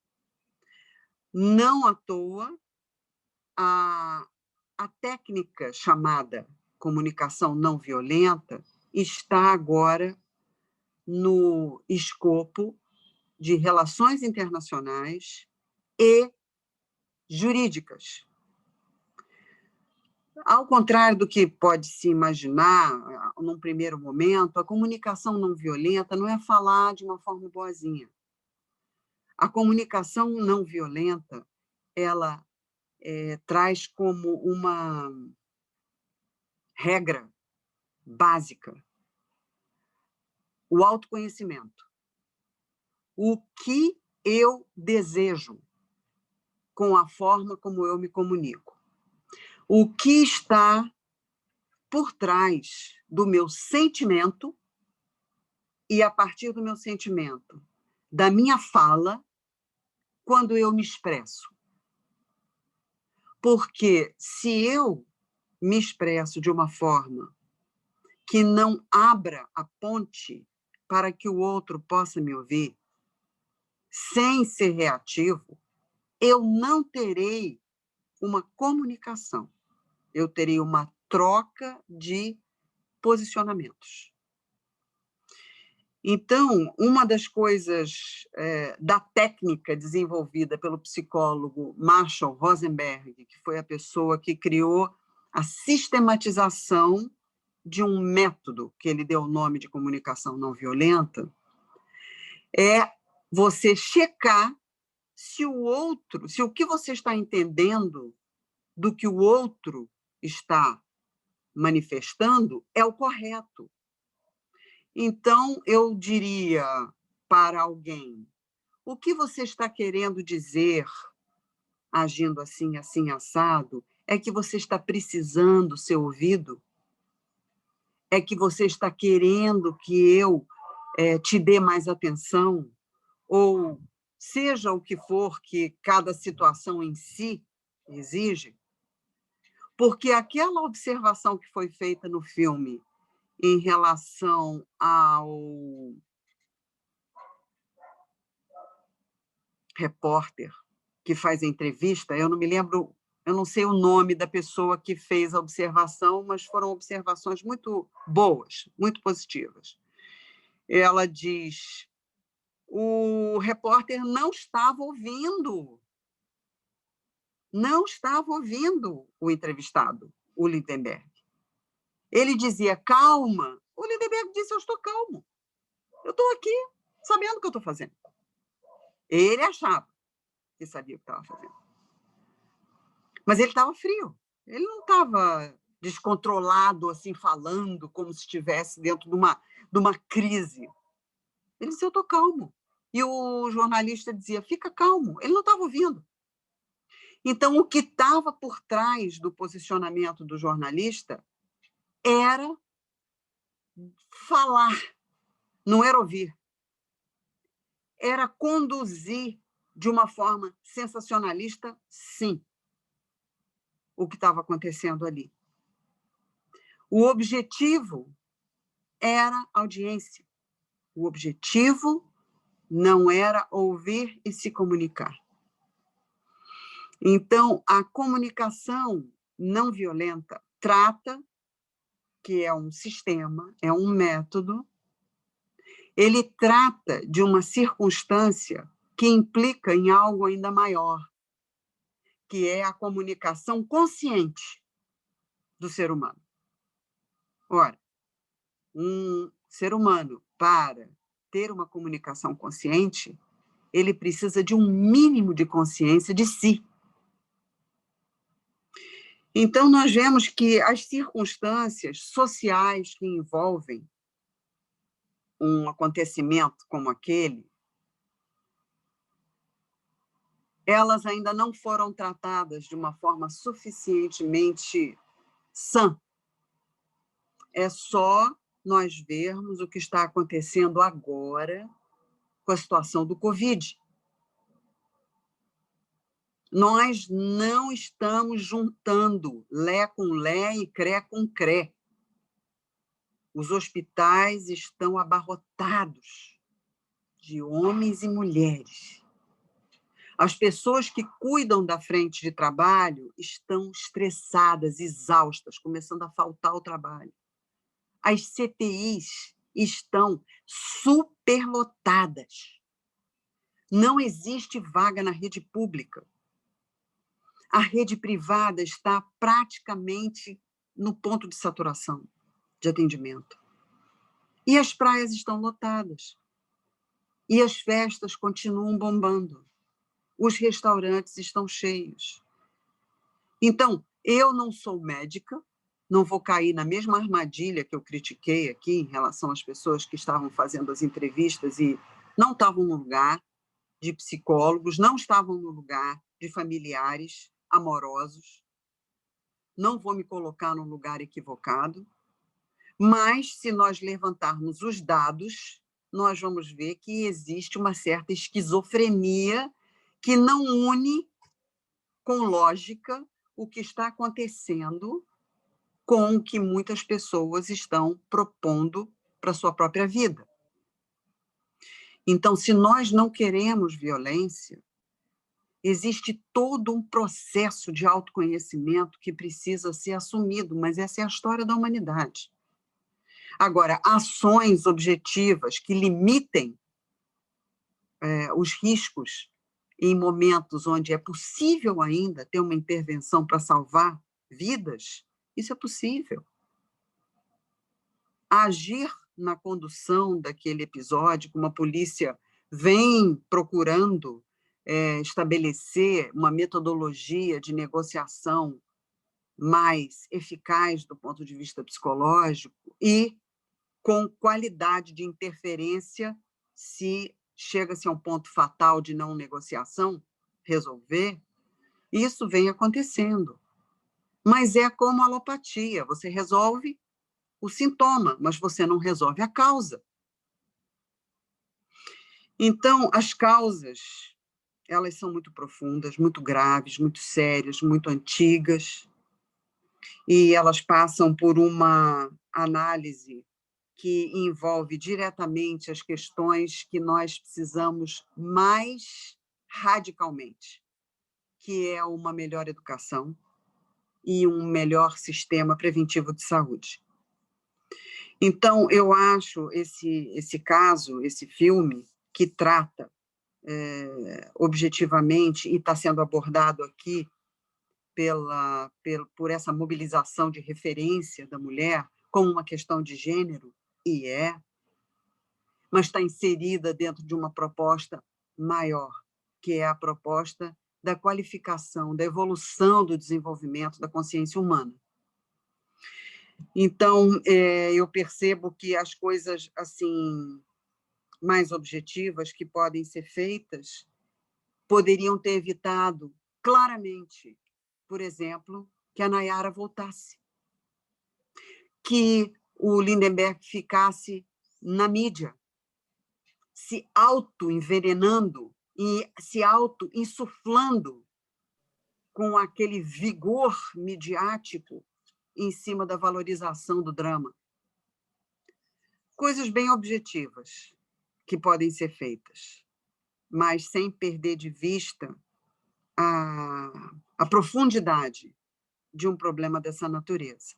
Não à toa, a técnica chamada comunicação não violenta está agora no escopo de relações internacionais e jurídicas. Ao contrário do que pode se imaginar, num primeiro momento, a comunicação não violenta não é falar de uma forma boazinha. A comunicação não violenta, ela traz como uma regra básica o autoconhecimento. O que eu desejo com a forma como eu me comunico. O que está por trás do meu sentimento e, a partir do meu sentimento, da minha fala, quando eu me expresso. Porque se eu me expresso de uma forma que não abra a ponte para que o outro possa me ouvir, sem ser reativo, eu não terei uma comunicação, eu terei uma troca de posicionamentos. Então, uma das coisas da técnica desenvolvida pelo psicólogo Marshall Rosenberg, que foi a pessoa que criou a sistematização de um método que ele deu o nome de comunicação não violenta, é você checar se o que você está entendendo do que o outro está manifestando é o correto. Então, eu diria para alguém, o que você está querendo dizer, agindo assim, assim, assado, é que você está precisando ser ouvido? É que você está querendo que eu te dê mais atenção? Ou seja o que for que cada situação em si exige? Porque aquela observação que foi feita no filme em relação ao repórter que faz a entrevista, eu não me lembro, eu não sei o nome da pessoa que fez a observação, mas foram observações muito boas, muito positivas. Ela diz, o repórter não estava ouvindo o entrevistado, o Lindenberg. Ele dizia, calma. O Lindenberg disse, eu estou calmo. Eu estou aqui, sabendo o que eu estou fazendo. Ele achava que sabia o que estava fazendo. Mas ele estava frio. Ele não estava descontrolado, assim, falando como se estivesse dentro de uma crise. Ele disse, eu estou calmo. E o jornalista dizia, fica calmo. Ele não estava ouvindo. Então, o que estava por trás do posicionamento do jornalista era falar, não era ouvir. Era conduzir de uma forma sensacionalista, sim, o que estava acontecendo ali. O objetivo era audiência. O objetivo não era ouvir e se comunicar. Então, a comunicação não violenta trata, que é um sistema, é um método, ele trata de uma circunstância que implica em algo ainda maior, que é a comunicação consciente do ser humano. Ora, um ser humano, para ter uma comunicação consciente, ele precisa de um mínimo de consciência de si. Então, nós vemos que as circunstâncias sociais que envolvem um acontecimento como aquele, elas ainda não foram tratadas de uma forma suficientemente sã. É só nós vermos o que está acontecendo agora com a situação do Covid. Nós não estamos juntando Lé com Lé e Cré com Cré. Os hospitais estão abarrotados de homens e mulheres. As pessoas que cuidam da frente de trabalho estão estressadas, exaustas, começando a faltar o trabalho. As CTIs estão superlotadas. Não existe vaga na rede pública. A rede privada está praticamente no ponto de saturação de atendimento. E as praias estão lotadas. E as festas continuam bombando. Os restaurantes estão cheios. Então, eu não sou médica, não vou cair na mesma armadilha que eu critiquei aqui em relação às pessoas que estavam fazendo as entrevistas e não estavam no lugar de psicólogos, não estavam no lugar de familiares amorosos. Não vou me colocar num lugar equivocado, mas se nós levantarmos os dados, nós vamos ver que existe uma certa esquizofrenia que não une com lógica o que está acontecendo com o que muitas pessoas estão propondo para a sua própria vida. Então, se nós não queremos violência, existe todo um processo de autoconhecimento que precisa ser assumido, mas essa é a história da humanidade. Agora, ações objetivas que limitem os riscos em momentos onde é possível ainda ter uma intervenção para salvar vidas, isso é possível. Agir na condução daquele episódio, como a polícia vem procurando estabelecer uma metodologia de negociação mais eficaz do ponto de vista psicológico e com qualidade de interferência, se chega-se a um ponto fatal de não negociação, resolver, isso vem acontecendo. Mas é como a alopatia, você resolve o sintoma, mas você não resolve a causa. Então, as causas, elas são muito profundas, muito graves, muito sérias, muito antigas, e elas passam por uma análise que envolve diretamente as questões que nós precisamos mais radicalmente, que é uma melhor educação e um melhor sistema preventivo de saúde. Então, eu acho esse caso, esse filme, que trata objetivamente, e está sendo abordado aqui por essa mobilização de referência da mulher como uma questão de gênero, e mas está inserida dentro de uma proposta maior, que é a proposta da qualificação, da evolução do desenvolvimento da consciência humana. Então, eu percebo que as coisas assim mais objetivas que podem ser feitas poderiam ter evitado claramente, por exemplo, que a Nayara voltasse, que o Lindenberg ficasse na mídia, se auto-envenenando e se auto-insuflando com aquele vigor midiático em cima da valorização do drama. Coisas bem objetivas que podem ser feitas, mas sem perder de vista a profundidade de um problema dessa natureza.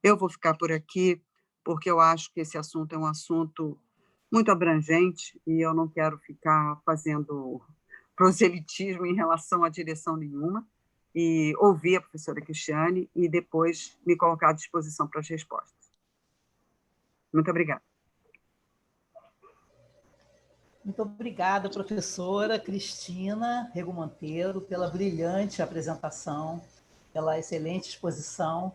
Eu vou ficar por aqui, porque eu acho que esse assunto é um assunto muito abrangente e eu não quero ficar fazendo proselitismo em relação a direção nenhuma, e ouvir a professora Cristiane e depois me colocar à disposição para as respostas. Muito obrigada. Muito obrigada, professora Cristina Rego Monteiro, pela brilhante apresentação, pela excelente exposição.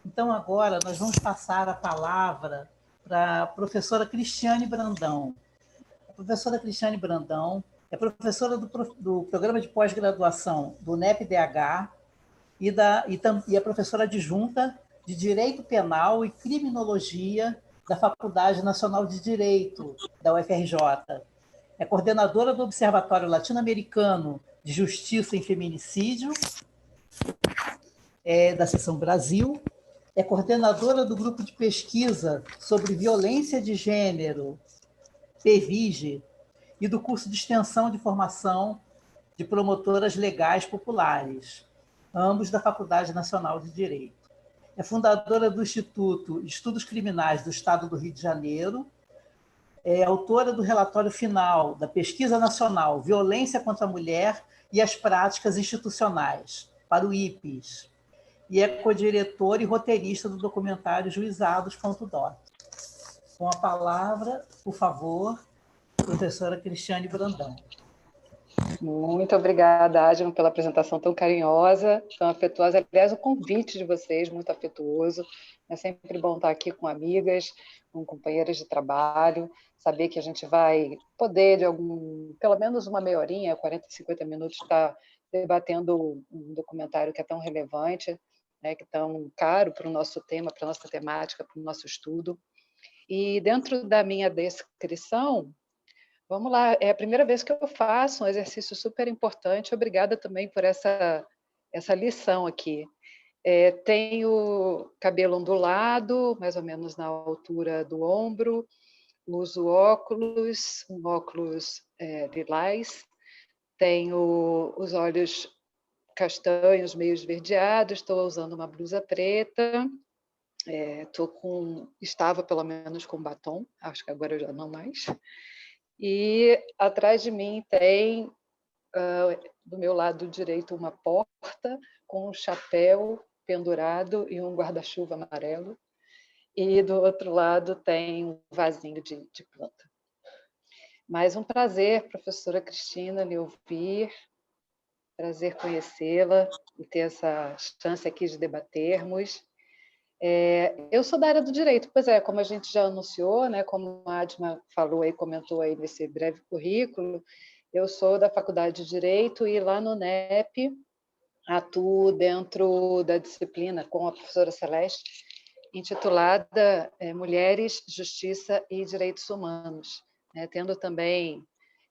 Então, agora, nós vamos passar a palavra para a professora Cristiane Brandão. A professora Cristiane Brandão é professora do programa de pós-graduação do NEP-DH e é professora adjunta de Direito Penal e Criminologia da Faculdade Nacional de Direito da UFRJ. É coordenadora do Observatório Latino-Americano de Justiça em Feminicídio, da Seção Brasil, é coordenadora do Grupo de Pesquisa sobre Violência de Gênero, PEVIGE, e do curso de extensão de formação de promotoras legais populares, ambos da Faculdade Nacional de Direito. É fundadora do Instituto de Estudos Criminais do Estado do Rio de Janeiro, é autora do relatório final da Pesquisa Nacional Violência contra a Mulher e as Práticas Institucionais, para o IPES, e é codiretora e roteirista do documentário Juizados.doc. Com a palavra, por favor, professora Cristiane Brandão. Muito obrigada, Adma, pela apresentação tão carinhosa, tão afetuosa. Aliás, o convite de vocês, muito afetuoso. É sempre bom estar aqui com amigas, com companheiras de trabalho, saber que a gente vai poder, pelo menos uma meia horinha, 40, 50 minutos, estar debatendo um documentário que é tão relevante, né, que é tão caro para o nosso tema, para a nossa temática, para o nosso estudo. E dentro da minha descrição, vamos lá, é a primeira vez que eu faço um exercício super importante. Obrigada também por essa lição aqui. Tenho cabelo ondulado, mais ou menos na altura do ombro, uso óculos, um óculos lilás, tenho os olhos castanhos, meio esverdeados, estou usando uma blusa preta, estava pelo menos com batom, acho que agora eu já não mais. E atrás de mim tem, do meu lado direito, uma porta com um chapéu pendurado e um guarda-chuva amarelo. E do outro lado tem um vasinho de planta. Mais um prazer, professora Cristina, lhe ouvir, prazer conhecê-la e ter essa chance aqui de debatermos. Eu sou da área do direito, pois é, como a gente já anunciou, né, como a Adma falou aí, comentou aí nesse breve currículo, eu sou da Faculdade de Direito e lá no NEP atuo dentro da disciplina com a professora Celeste, intitulada Mulheres, Justiça e Direitos Humanos, né, tendo também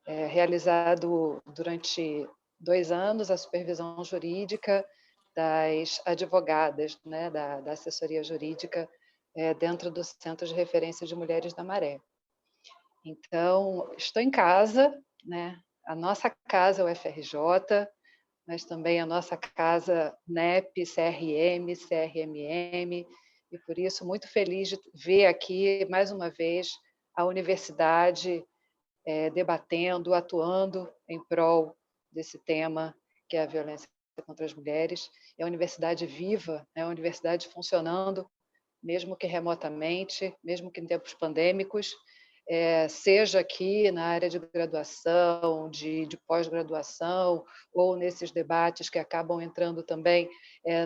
realizado durante 2 anos a supervisão jurídica das advogadas, né, da assessoria jurídica dentro do Centro de Referência de Mulheres da Maré. Então, estou em casa, né, a nossa casa é o FRJ, mas também a nossa casa NEP, CRM, CRMM, e por isso muito feliz de ver aqui, mais uma vez, a universidade debatendo, atuando em prol desse tema, que é a violência contra as mulheres. É a universidade viva, é a universidade funcionando, mesmo que remotamente, mesmo que em tempos pandêmicos, seja aqui na área de graduação, de pós-graduação, ou nesses debates que acabam entrando também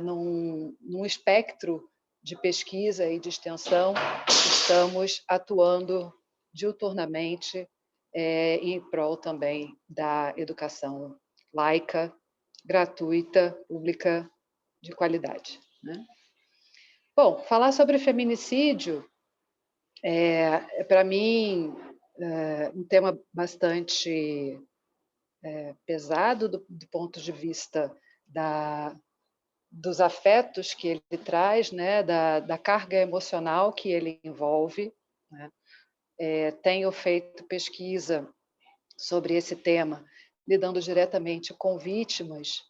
num espectro de pesquisa e de extensão, estamos atuando diuturnamente em prol também da educação laica, gratuita, pública, de qualidade, né? Bom, falar sobre feminicídio para mim, um tema bastante pesado do ponto de vista dos afetos que ele traz, né, da carga emocional que ele envolve, né? Tenho feito pesquisa sobre esse tema, lidando diretamente com vítimas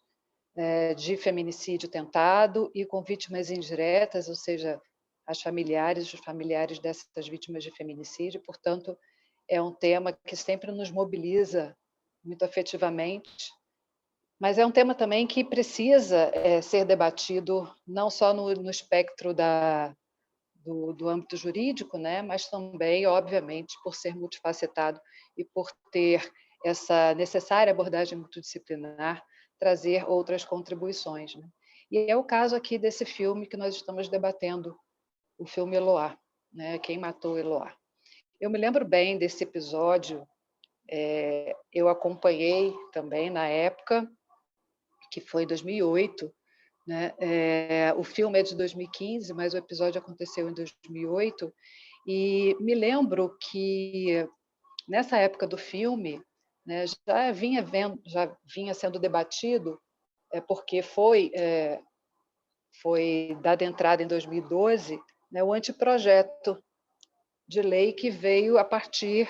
de feminicídio tentado e com vítimas indiretas, ou seja, os familiares dessas vítimas de feminicídio. Portanto, é um tema que sempre nos mobiliza muito afetivamente, mas é um tema também que precisa ser debatido não só no espectro do âmbito jurídico, né, mas também, obviamente, por ser multifacetado e por ter essa necessária abordagem multidisciplinar, trazer outras contribuições, né? E é o caso aqui desse filme que nós estamos debatendo, o filme Eloá, né? Quem Matou Eloá. Eu me lembro bem desse episódio, eu acompanhei também na época, que foi em 2008, né? O filme é de 2015, mas o episódio aconteceu em 2008, e me lembro que nessa época do filme, né, já vinha sendo debatido, porque foi dada entrada em 2012, né, o anteprojeto de lei que veio a partir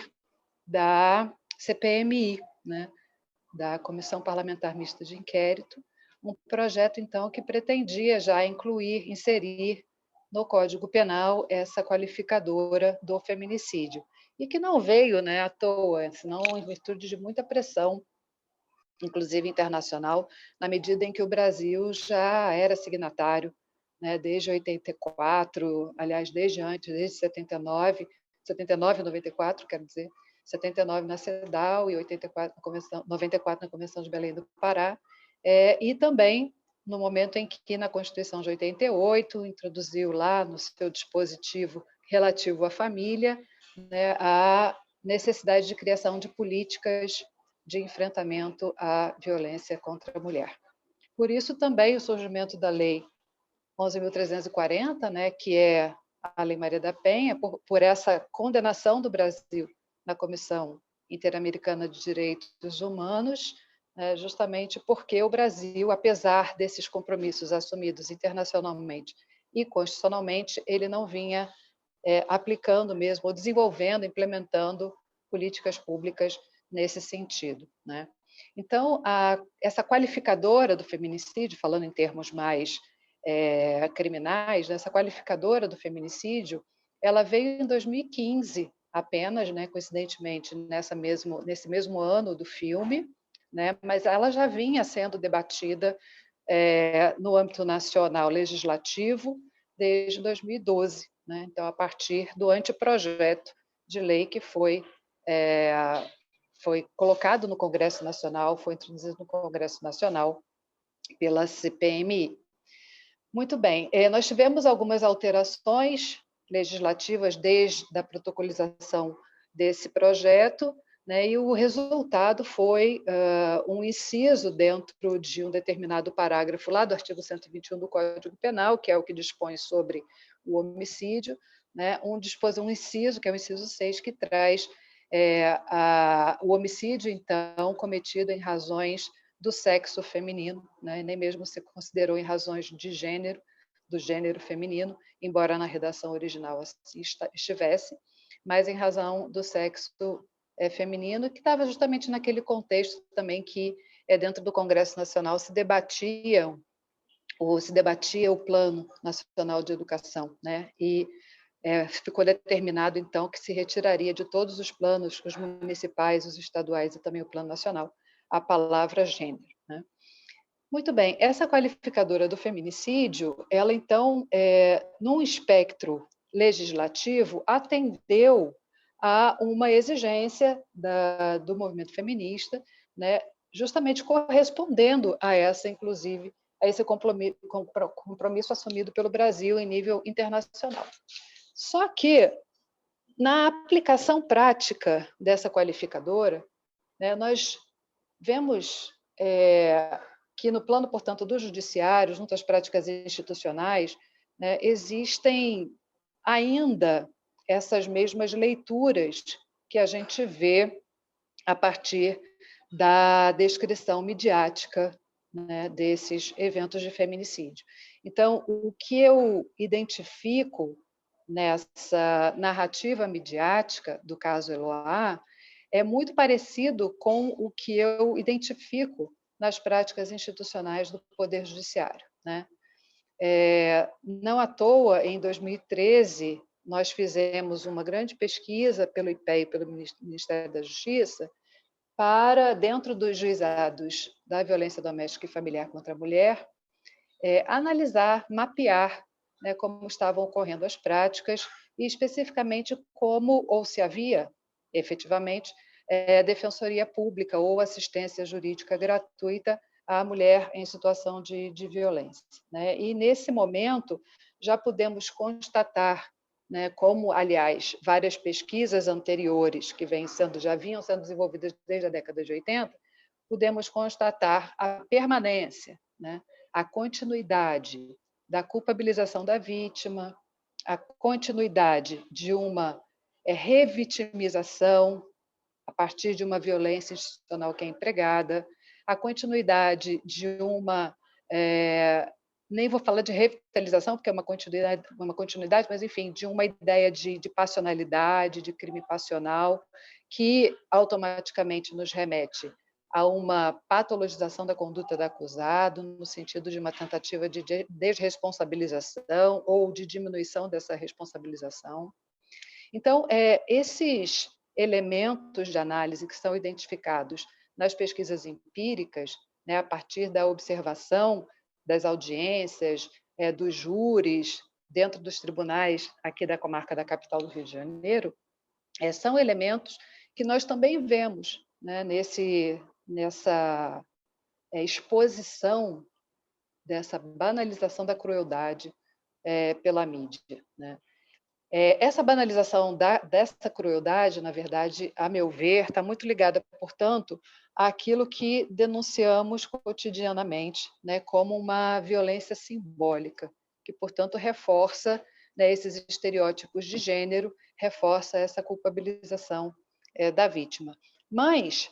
da CPMI, né, da Comissão Parlamentar Mista de Inquérito, um projeto, então, que pretendia já inserir no Código Penal essa qualificadora do feminicídio, e que não veio, né, à toa, senão em virtude de muita pressão, inclusive internacional, na medida em que o Brasil já era signatário, né, desde 84, aliás, desde antes, desde 79 e 94, quero dizer, 79 na CEDAW e 94 na Convenção de Belém do Pará, e também no momento em que, na Constituição de 88, introduziu lá no seu dispositivo relativo à família, né, a necessidade de criação de políticas de enfrentamento à violência contra a mulher. Por isso também o surgimento da Lei 11.340, né, que é a Lei Maria da Penha, por essa condenação do Brasil na Comissão Interamericana de Direitos Humanos, justamente porque o Brasil, apesar desses compromissos assumidos internacionalmente e constitucionalmente, ele não vinha aplicando mesmo, ou desenvolvendo, implementando políticas públicas nesse sentido, né? Então, essa qualificadora do feminicídio, falando em termos mais criminais, essa qualificadora do feminicídio, ela veio em 2015 apenas, né, coincidentemente, nesse mesmo ano do filme, né, mas ela já vinha sendo debatida no âmbito nacional legislativo desde 2012, né? Então, a partir do anteprojeto de lei que foi colocado no Congresso Nacional, foi introduzido no Congresso Nacional pela CPMI. Muito bem, nós tivemos algumas alterações legislativas desde a protocolização desse projeto, né, e o resultado foi um inciso dentro de um determinado parágrafo lá do artigo 121 do Código Penal, que é o que dispõe sobre o homicídio, né, um inciso, que é o inciso 6, que traz o homicídio, então, cometido em razões do sexo feminino, né, nem mesmo se considerou em razões de gênero, do gênero feminino, embora na redação original assim estivesse, mas em razão do sexo feminino, que estava justamente naquele contexto também que dentro do Congresso Nacional se debatia o Plano Nacional de Educação, né? E ficou determinado, então, que se retiraria de todos os planos, os municipais, os estaduais e também o Plano Nacional, a palavra gênero, né? Muito bem, essa qualificadora do feminicídio, ela, então, num espectro legislativo, atendeu a uma exigência do movimento feminista, né, justamente correspondendo a inclusive, a esse compromisso assumido pelo Brasil em nível internacional. Só que, na aplicação prática dessa qualificadora, né, nós vemos que no plano, portanto, do judiciário, junto às práticas institucionais, né, existem ainda essas mesmas leituras que a gente vê a partir da descrição midiática, né, desses eventos de feminicídio. Então, o que eu identifico nessa narrativa midiática do caso Eloá é muito parecido com o que eu identifico nas práticas institucionais do Poder Judiciário, né? Não à toa, em 2013, nós fizemos uma grande pesquisa pelo IPEA e pelo Ministério da Justiça para, dentro dos juizados da violência doméstica e familiar contra a mulher, analisar, mapear, né, como estavam ocorrendo as práticas e, especificamente, como ou se havia, efetivamente, defensoria pública ou assistência jurídica gratuita à mulher em situação de violência, né? E, nesse momento, já pudemos constatar, né, como, aliás, várias pesquisas anteriores que já vinham sendo desenvolvidas desde a década de 80, pudemos constatar a permanência, né, a continuidade da culpabilização da vítima, a continuidade de uma revitimização a partir de uma violência institucional que é empregada, a continuidade de uma, nem vou falar de revitalização, porque é uma continuidade, mas, enfim, de uma ideia de passionalidade, de crime passional, que automaticamente nos remete a uma patologização da conduta do acusado, no sentido de uma tentativa de desresponsabilização ou de diminuição dessa responsabilização. Então, esses elementos de análise que são identificados nas pesquisas empíricas, né, a partir da observação das audiências, dos júris, dentro dos tribunais aqui da comarca da capital do Rio de Janeiro, são elementos que nós também vemos, né, nessa exposição dessa banalização da crueldade pela mídia, né? Essa banalização dessa crueldade, na verdade, a meu ver, está muito ligada, portanto, àquilo que denunciamos cotidianamente, né, como uma violência simbólica, que, portanto, reforça, né, esses estereótipos de gênero, reforça essa culpabilização da vítima. Mas,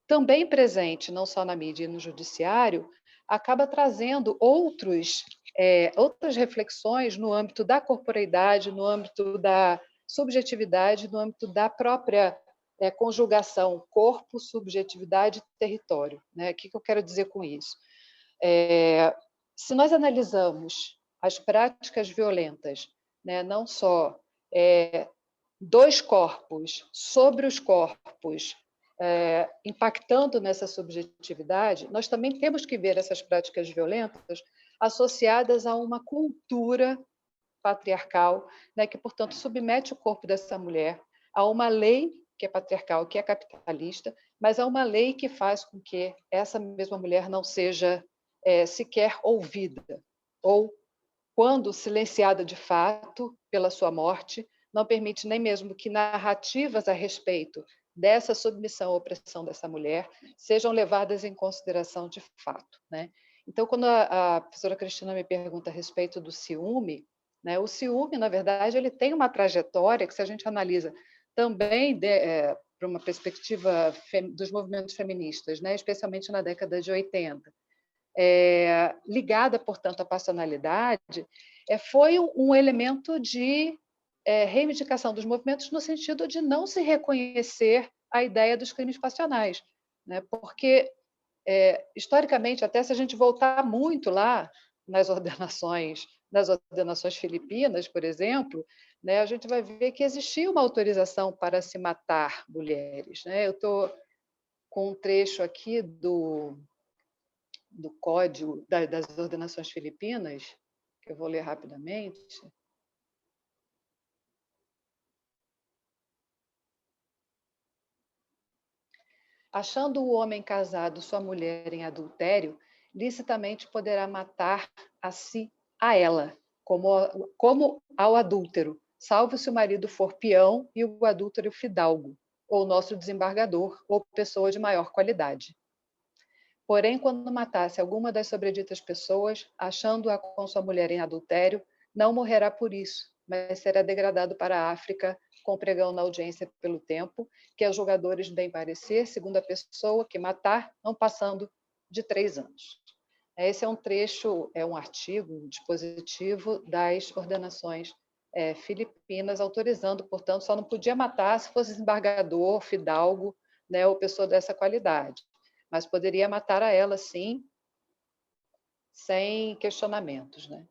também presente, não só na mídia e no judiciário, acaba trazendo outras reflexões no âmbito da corporeidade, no âmbito da subjetividade, no âmbito da própria conjugação corpo, subjetividade e território, né? O que eu quero dizer com isso? Se nós analisamos as práticas violentas, né, não só dos corpos sobre os corpos, impactando nessa subjetividade, nós também temos que ver essas práticas violentas associadas a uma cultura patriarcal, né, que, portanto, submete o corpo dessa mulher a uma lei que é patriarcal, que é capitalista, mas a uma lei que faz com que essa mesma mulher não seja sequer ouvida, ou, quando silenciada de fato pela sua morte, não permite nem mesmo que narrativas a respeito dessa submissão ou opressão dessa mulher sejam levadas em consideração de fato, né? Então, quando a professora Cristina me pergunta a respeito do ciúme, né, o ciúme, na verdade, ele tem uma trajetória que, se a gente analisa também para uma perspectiva dos movimentos feministas, né, especialmente na década de 80, ligada, portanto, à passionalidade, foi um elemento de reivindicação dos movimentos no sentido de não se reconhecer a ideia dos crimes passionais, né? Porque, historicamente, até se a gente voltar muito lá nas ordenações filipinas, por exemplo, né, a gente vai ver que existia uma autorização para se matar mulheres, né? Eu estou com um trecho aqui do Código das Ordenações Filipinas, que eu vou ler rapidamente. Achando o homem casado sua mulher em adultério, licitamente poderá matar a ela, como ao adúltero, salvo se o marido for peão e o adúltero fidalgo, ou nosso desembargador, ou pessoa de maior qualidade. Porém, quando matasse alguma das sobreditas pessoas, achando-a com sua mulher em adultério, não morrerá por isso, mas será degradado para a África, com pregão na audiência pelo tempo, que aos julgadores bem parecer, segundo a pessoa que matar, não passando de 3 anos. Esse é um trecho, um artigo, um dispositivo das ordenações filipinas, autorizando, portanto, só não podia matar se fosse desembargador, fidalgo, né, ou pessoa dessa qualidade, mas poderia matar a ela, sim, sem questionamentos, né?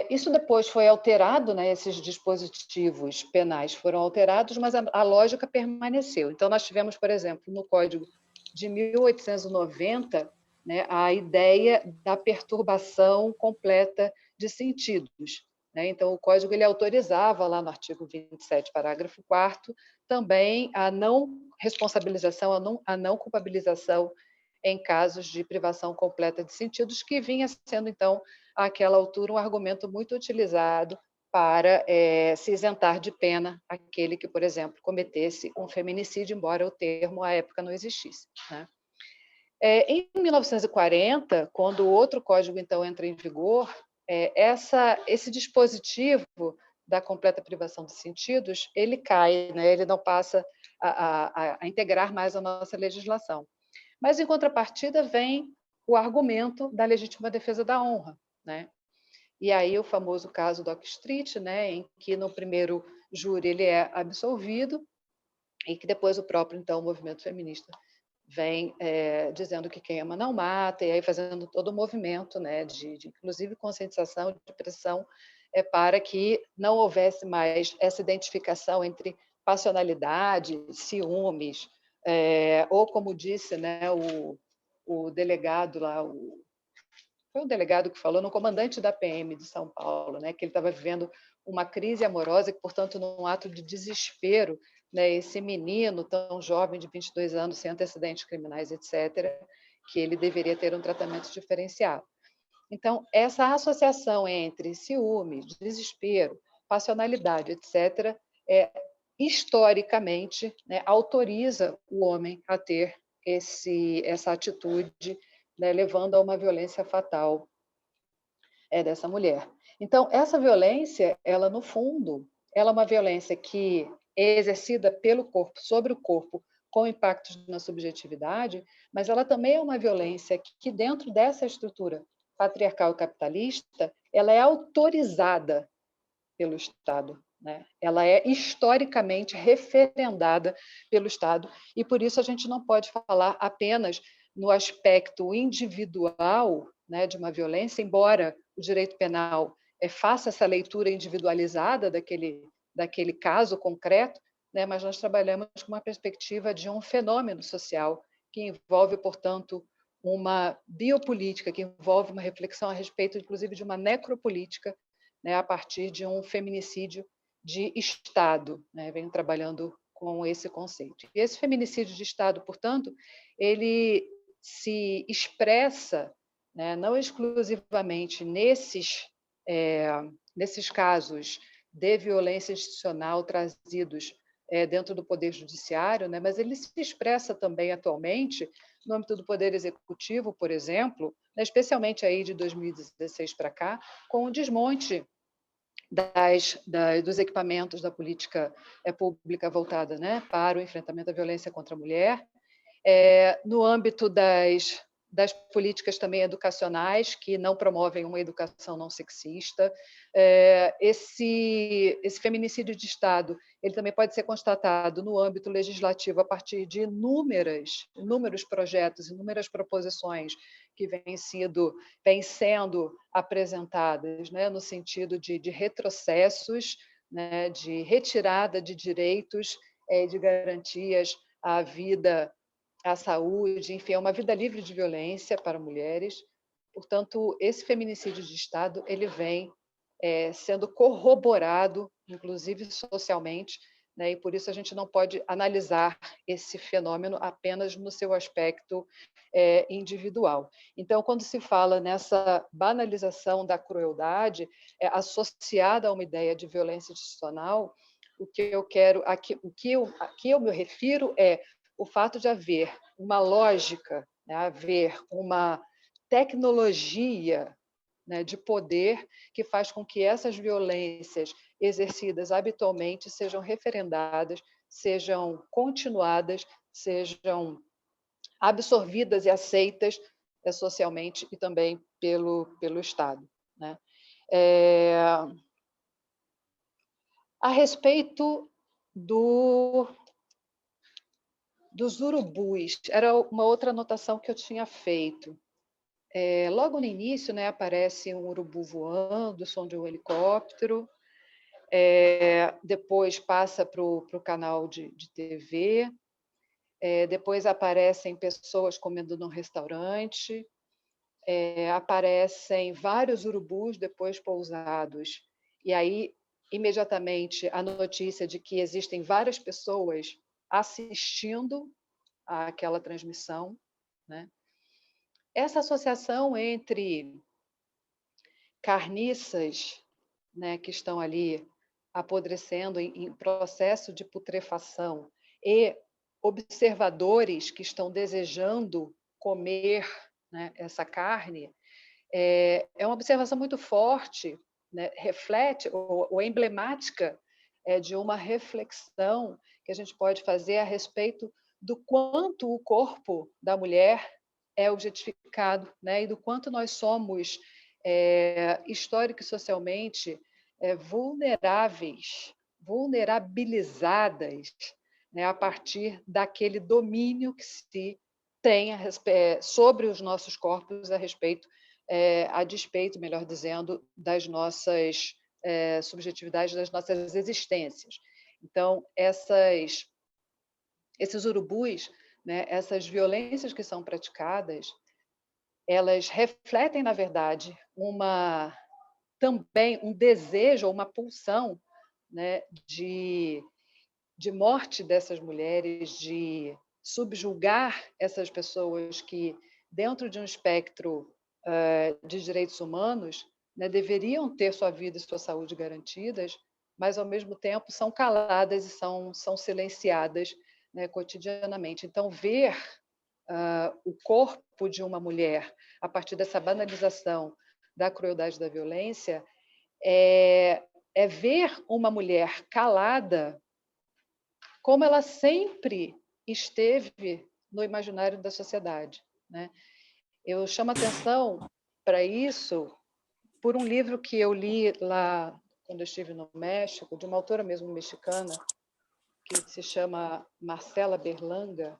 Isso depois foi alterado, né, esses dispositivos penais foram alterados, mas a lógica permaneceu. Então, nós tivemos, por exemplo, no Código de 1890, né, a ideia da perturbação completa de sentidos, né? Então, o Código ele autorizava, lá no artigo 27, parágrafo 4º, também a não responsabilização, a não culpabilização em casos de privação completa de sentidos, que vinha sendo, então, àquela altura, um argumento muito utilizado para se isentar de pena aquele que, por exemplo, cometesse um feminicídio, embora o termo à época não existisse, né? Em 1940, quando o outro código, então, entra em vigor, esse dispositivo da completa privação de sentidos, ele cai, né? Ele não passa a integrar mais a nossa legislação. Mas, em contrapartida, vem o argumento da legítima defesa da honra, né? E aí o famoso caso do Oakstreet, né, em que no primeiro júri ele é absolvido e que depois o próprio, então, o movimento feminista vem dizendo que quem ama não mata, e aí fazendo todo o movimento, né, de inclusive conscientização, de pressão, para que não houvesse mais essa identificação entre passionalidade, ciúmes, ou como disse, né, o delegado lá, foi um delegado que falou, no comandante da PM de São Paulo, né, que ele estava vivendo uma crise amorosa e, portanto, num ato de desespero, né, esse menino tão jovem, de 22 anos, sem antecedentes criminais, etc., que ele deveria ter um tratamento diferenciado. Então, essa associação entre ciúme, desespero, passionalidade, etc., historicamente, né, autoriza o homem a ter essa atitude, né, levando a uma violência fatal dessa mulher. Então, essa violência, ela, no fundo, ela é uma violência que é exercida pelo corpo, sobre o corpo, com impactos na subjetividade, mas ela também é uma violência que, dentro dessa estrutura patriarcal e capitalista, ela é autorizada pelo Estado, né? Ela é historicamente referendada pelo Estado, e por isso a gente não pode falar apenas no aspecto individual, né, de uma violência, embora o direito penal faça essa leitura individualizada daquele caso concreto, né, mas nós trabalhamos com uma perspectiva de um fenômeno social que envolve, portanto, uma biopolítica, que envolve uma reflexão a respeito, inclusive, de uma necropolítica, né, a partir de um feminicídio de Estado, né, venho trabalhando com esse conceito. E esse feminicídio de Estado, portanto, ele se expressa, né, não exclusivamente nesses casos de violência institucional trazidos dentro do Poder Judiciário, né, mas ele se expressa também atualmente no âmbito do Poder Executivo, por exemplo, né, especialmente aí de 2016 para cá, com o desmonte dos equipamentos da política pública voltada, né, para o enfrentamento da violência contra a mulher, no âmbito das políticas também educacionais, que não promovem uma educação não sexista. Esse feminicídio de Estado ele também pode ser constatado no âmbito legislativo a partir de inúmeros projetos, inúmeras proposições que vêm sendo apresentadas, né, no sentido de retrocessos, né, de retirada de direitos, de garantias à vida, à saúde, enfim, é uma vida livre de violência para mulheres. Portanto, esse feminicídio de Estado ele vem sendo corroborado, inclusive socialmente, né, e por isso a gente não pode analisar esse fenômeno apenas no seu aspecto individual. Então, quando se fala nessa banalização da crueldade associada a uma ideia de violência institucional, o que eu me refiro é o fato de haver uma lógica, né, haver uma tecnologia, né, de poder que faz com que essas violências exercidas habitualmente sejam referendadas, sejam continuadas, sejam absorvidas e aceitas socialmente e também pelo Estado, né? A respeito dos urubus, era uma outra anotação que eu tinha feito. Logo no início, né, aparece um urubu voando, o som de um helicóptero, depois passa para o canal de TV, depois aparecem pessoas comendo num restaurante, aparecem vários urubus depois pousados, e aí, imediatamente, a notícia de que existem várias pessoas assistindo àquela transmissão, né? Essa associação entre carniças, né, que estão ali apodrecendo em processo de putrefação e observadores que estão desejando comer, né, essa carne, é uma observação muito forte, né, reflete ou emblemática de uma reflexão que a gente pode fazer a respeito do quanto o corpo da mulher é objetificado, né, e do quanto nós somos histórico e socialmente vulnerabilizadas, né, a partir daquele domínio que se tem sobre os nossos corpos a despeito, melhor dizendo, das nossas subjetividades, das nossas existências. Então, esses urubus, né, essas violências que são praticadas, elas refletem, na verdade, também um desejo ou uma pulsão, né, de morte dessas mulheres, de subjugar essas pessoas que, dentro de um espectro de direitos humanos, né, deveriam ter sua vida e sua saúde garantidas, mas, ao mesmo tempo, são caladas e são silenciadas, né, cotidianamente. Então, ver o corpo de uma mulher a partir dessa banalização da crueldade da violência é ver uma mulher calada como ela sempre esteve no imaginário da sociedade, né? Eu chamo atenção para isso por um livro que eu li lá quando eu estive no México, de uma autora mesmo mexicana, que se chama Mariana Berlanga,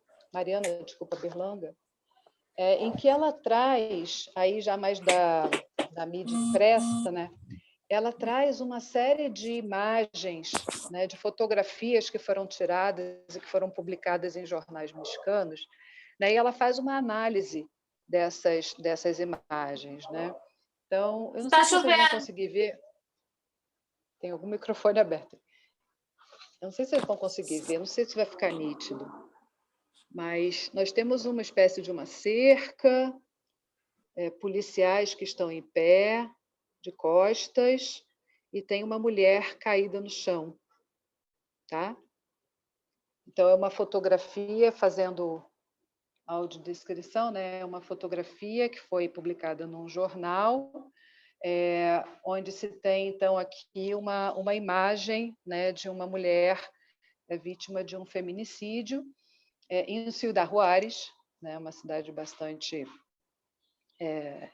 em que ela traz, aí já mais da mídia impressa, né? Ela traz uma série de imagens, né, de fotografias que foram tiradas e que foram publicadas em jornais mexicanos, né, e ela faz uma análise dessas imagens, né? Então, eu não sei se vocês vão conseguir ver. Tem algum microfone aberto. Eu não sei se vocês vão conseguir ver, não sei se vai ficar nítido, mas nós temos uma espécie de uma cerca, policiais que estão em pé, de costas, e tem uma mulher caída no chão, tá? Então, é uma fotografia, fazendo audiodescrição, né? É uma fotografia que foi publicada num jornal, onde se tem, então, aqui uma imagem, né, de uma mulher vítima de um feminicídio em Ciudad Juárez, né, uma cidade bastante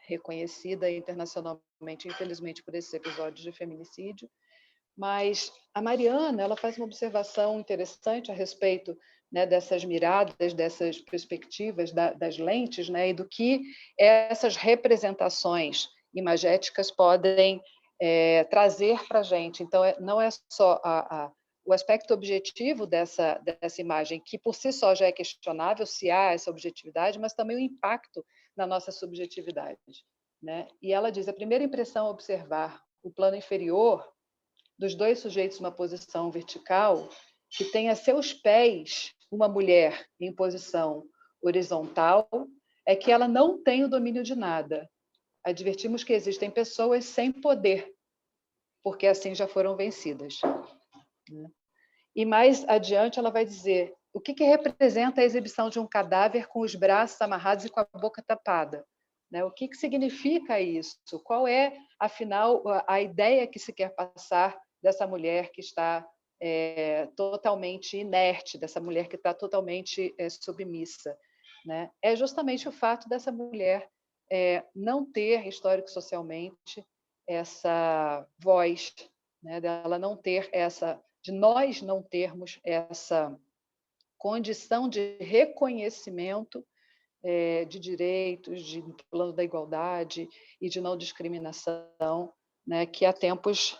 reconhecida internacionalmente, infelizmente, por esses episódios de feminicídio. Mas a Mariana, ela faz uma observação interessante a respeito, né, dessas miradas, dessas perspectivas, das lentes, né, e do que essas representações imagéticas podem trazer para a gente. Então, não é só o aspecto objetivo dessa imagem, que por si só já é questionável se há essa objetividade, mas também o impacto na nossa subjetividade, né? E ela diz: a primeira impressão ao observar o plano inferior dos dois sujeitos numa posição vertical, que tem a seus pés uma mulher em posição horizontal, é que ela não tem o domínio de nada. Advertimos que existem pessoas sem poder, porque assim já foram vencidas. E mais adiante ela vai dizer: o que representa a exibição de um cadáver com os braços amarrados e com a boca tapada? Né? O que significa isso? Qual é, afinal, a ideia que se quer passar dessa mulher que está totalmente inerte, dessa mulher que está totalmente submissa? Né? É justamente o fato dessa mulher não ter, histórico-socialmente, essa voz, né? Dela não ter de nós não termos essa condição de reconhecimento de direitos, de plano da igualdade e de não discriminação, né, que há tempos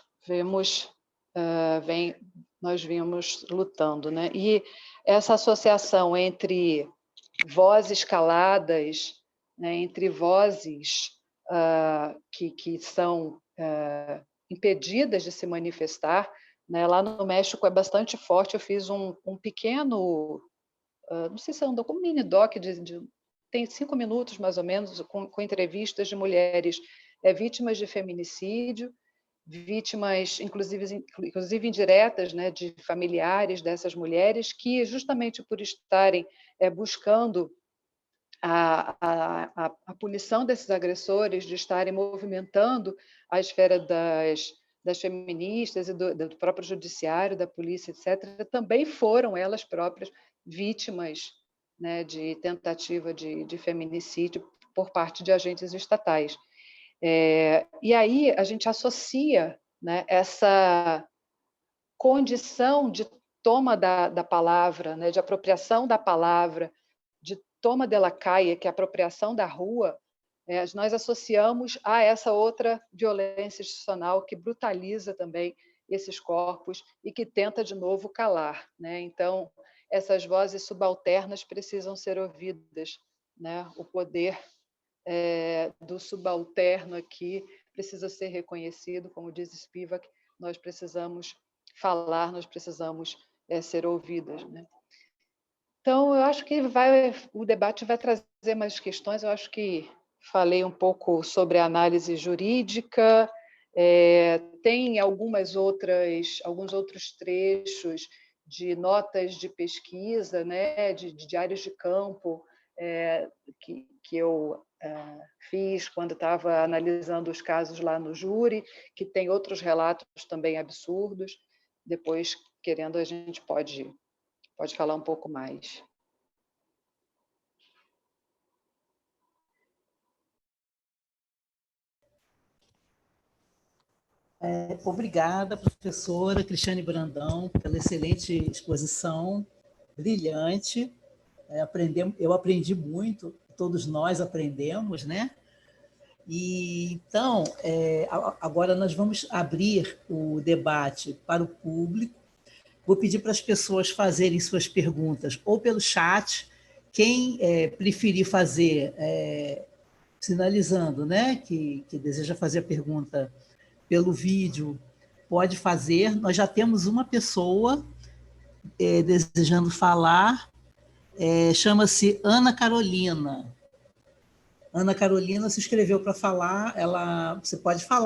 nós vimos lutando, né? E essa associação entre vozes caladas, né, entre vozes que são impedidas de se manifestar, né, lá no México é bastante forte. Eu fiz um pequeno, não sei se é um mini-doc, tem 5 minutos mais ou menos, com entrevistas de mulheres vítimas de feminicídio, vítimas, inclusive indiretas, né, de familiares dessas mulheres, que justamente por estarem buscando a punição desses agressores, de estarem movimentando a esfera das feministas e do próprio judiciário, da polícia, etc., também foram elas próprias vítimas, né, de tentativa de feminicídio por parte de agentes estatais. E aí a gente associa, né, essa condição de toma da palavra, né, de apropriação da palavra, de toma dela caia, que é a apropriação da rua, nós associamos a essa outra violência institucional que brutaliza também esses corpos e que tenta de novo calar, né? Então, essas vozes subalternas precisam ser ouvidas, né? O poder do subalterno aqui precisa ser reconhecido, como diz Spivak, nós precisamos falar, nós precisamos ser ouvidas, né? Então, eu acho que o debate vai trazer mais questões. Eu acho que falei um pouco sobre a análise jurídica, tem alguns outros trechos de notas de pesquisa, né, de diários de campo, que eu fiz quando estava analisando os casos lá no júri, que tem outros relatos também absurdos. Depois, querendo, a gente pode falar um pouco mais. Obrigada, professora Cristiane Brandão, pela excelente exposição, brilhante. Eu aprendi muito todos nós aprendemos, né? E, então, agora nós vamos abrir o debate para o público. Vou pedir para as pessoas fazerem suas perguntas ou pelo chat. Quem preferir fazer, sinalizando, né, que deseja fazer a pergunta pelo vídeo, pode fazer. Nós já temos uma pessoa desejando falar, chama-se Ana Carolina. Ana Carolina se inscreveu para falar, você pode falar.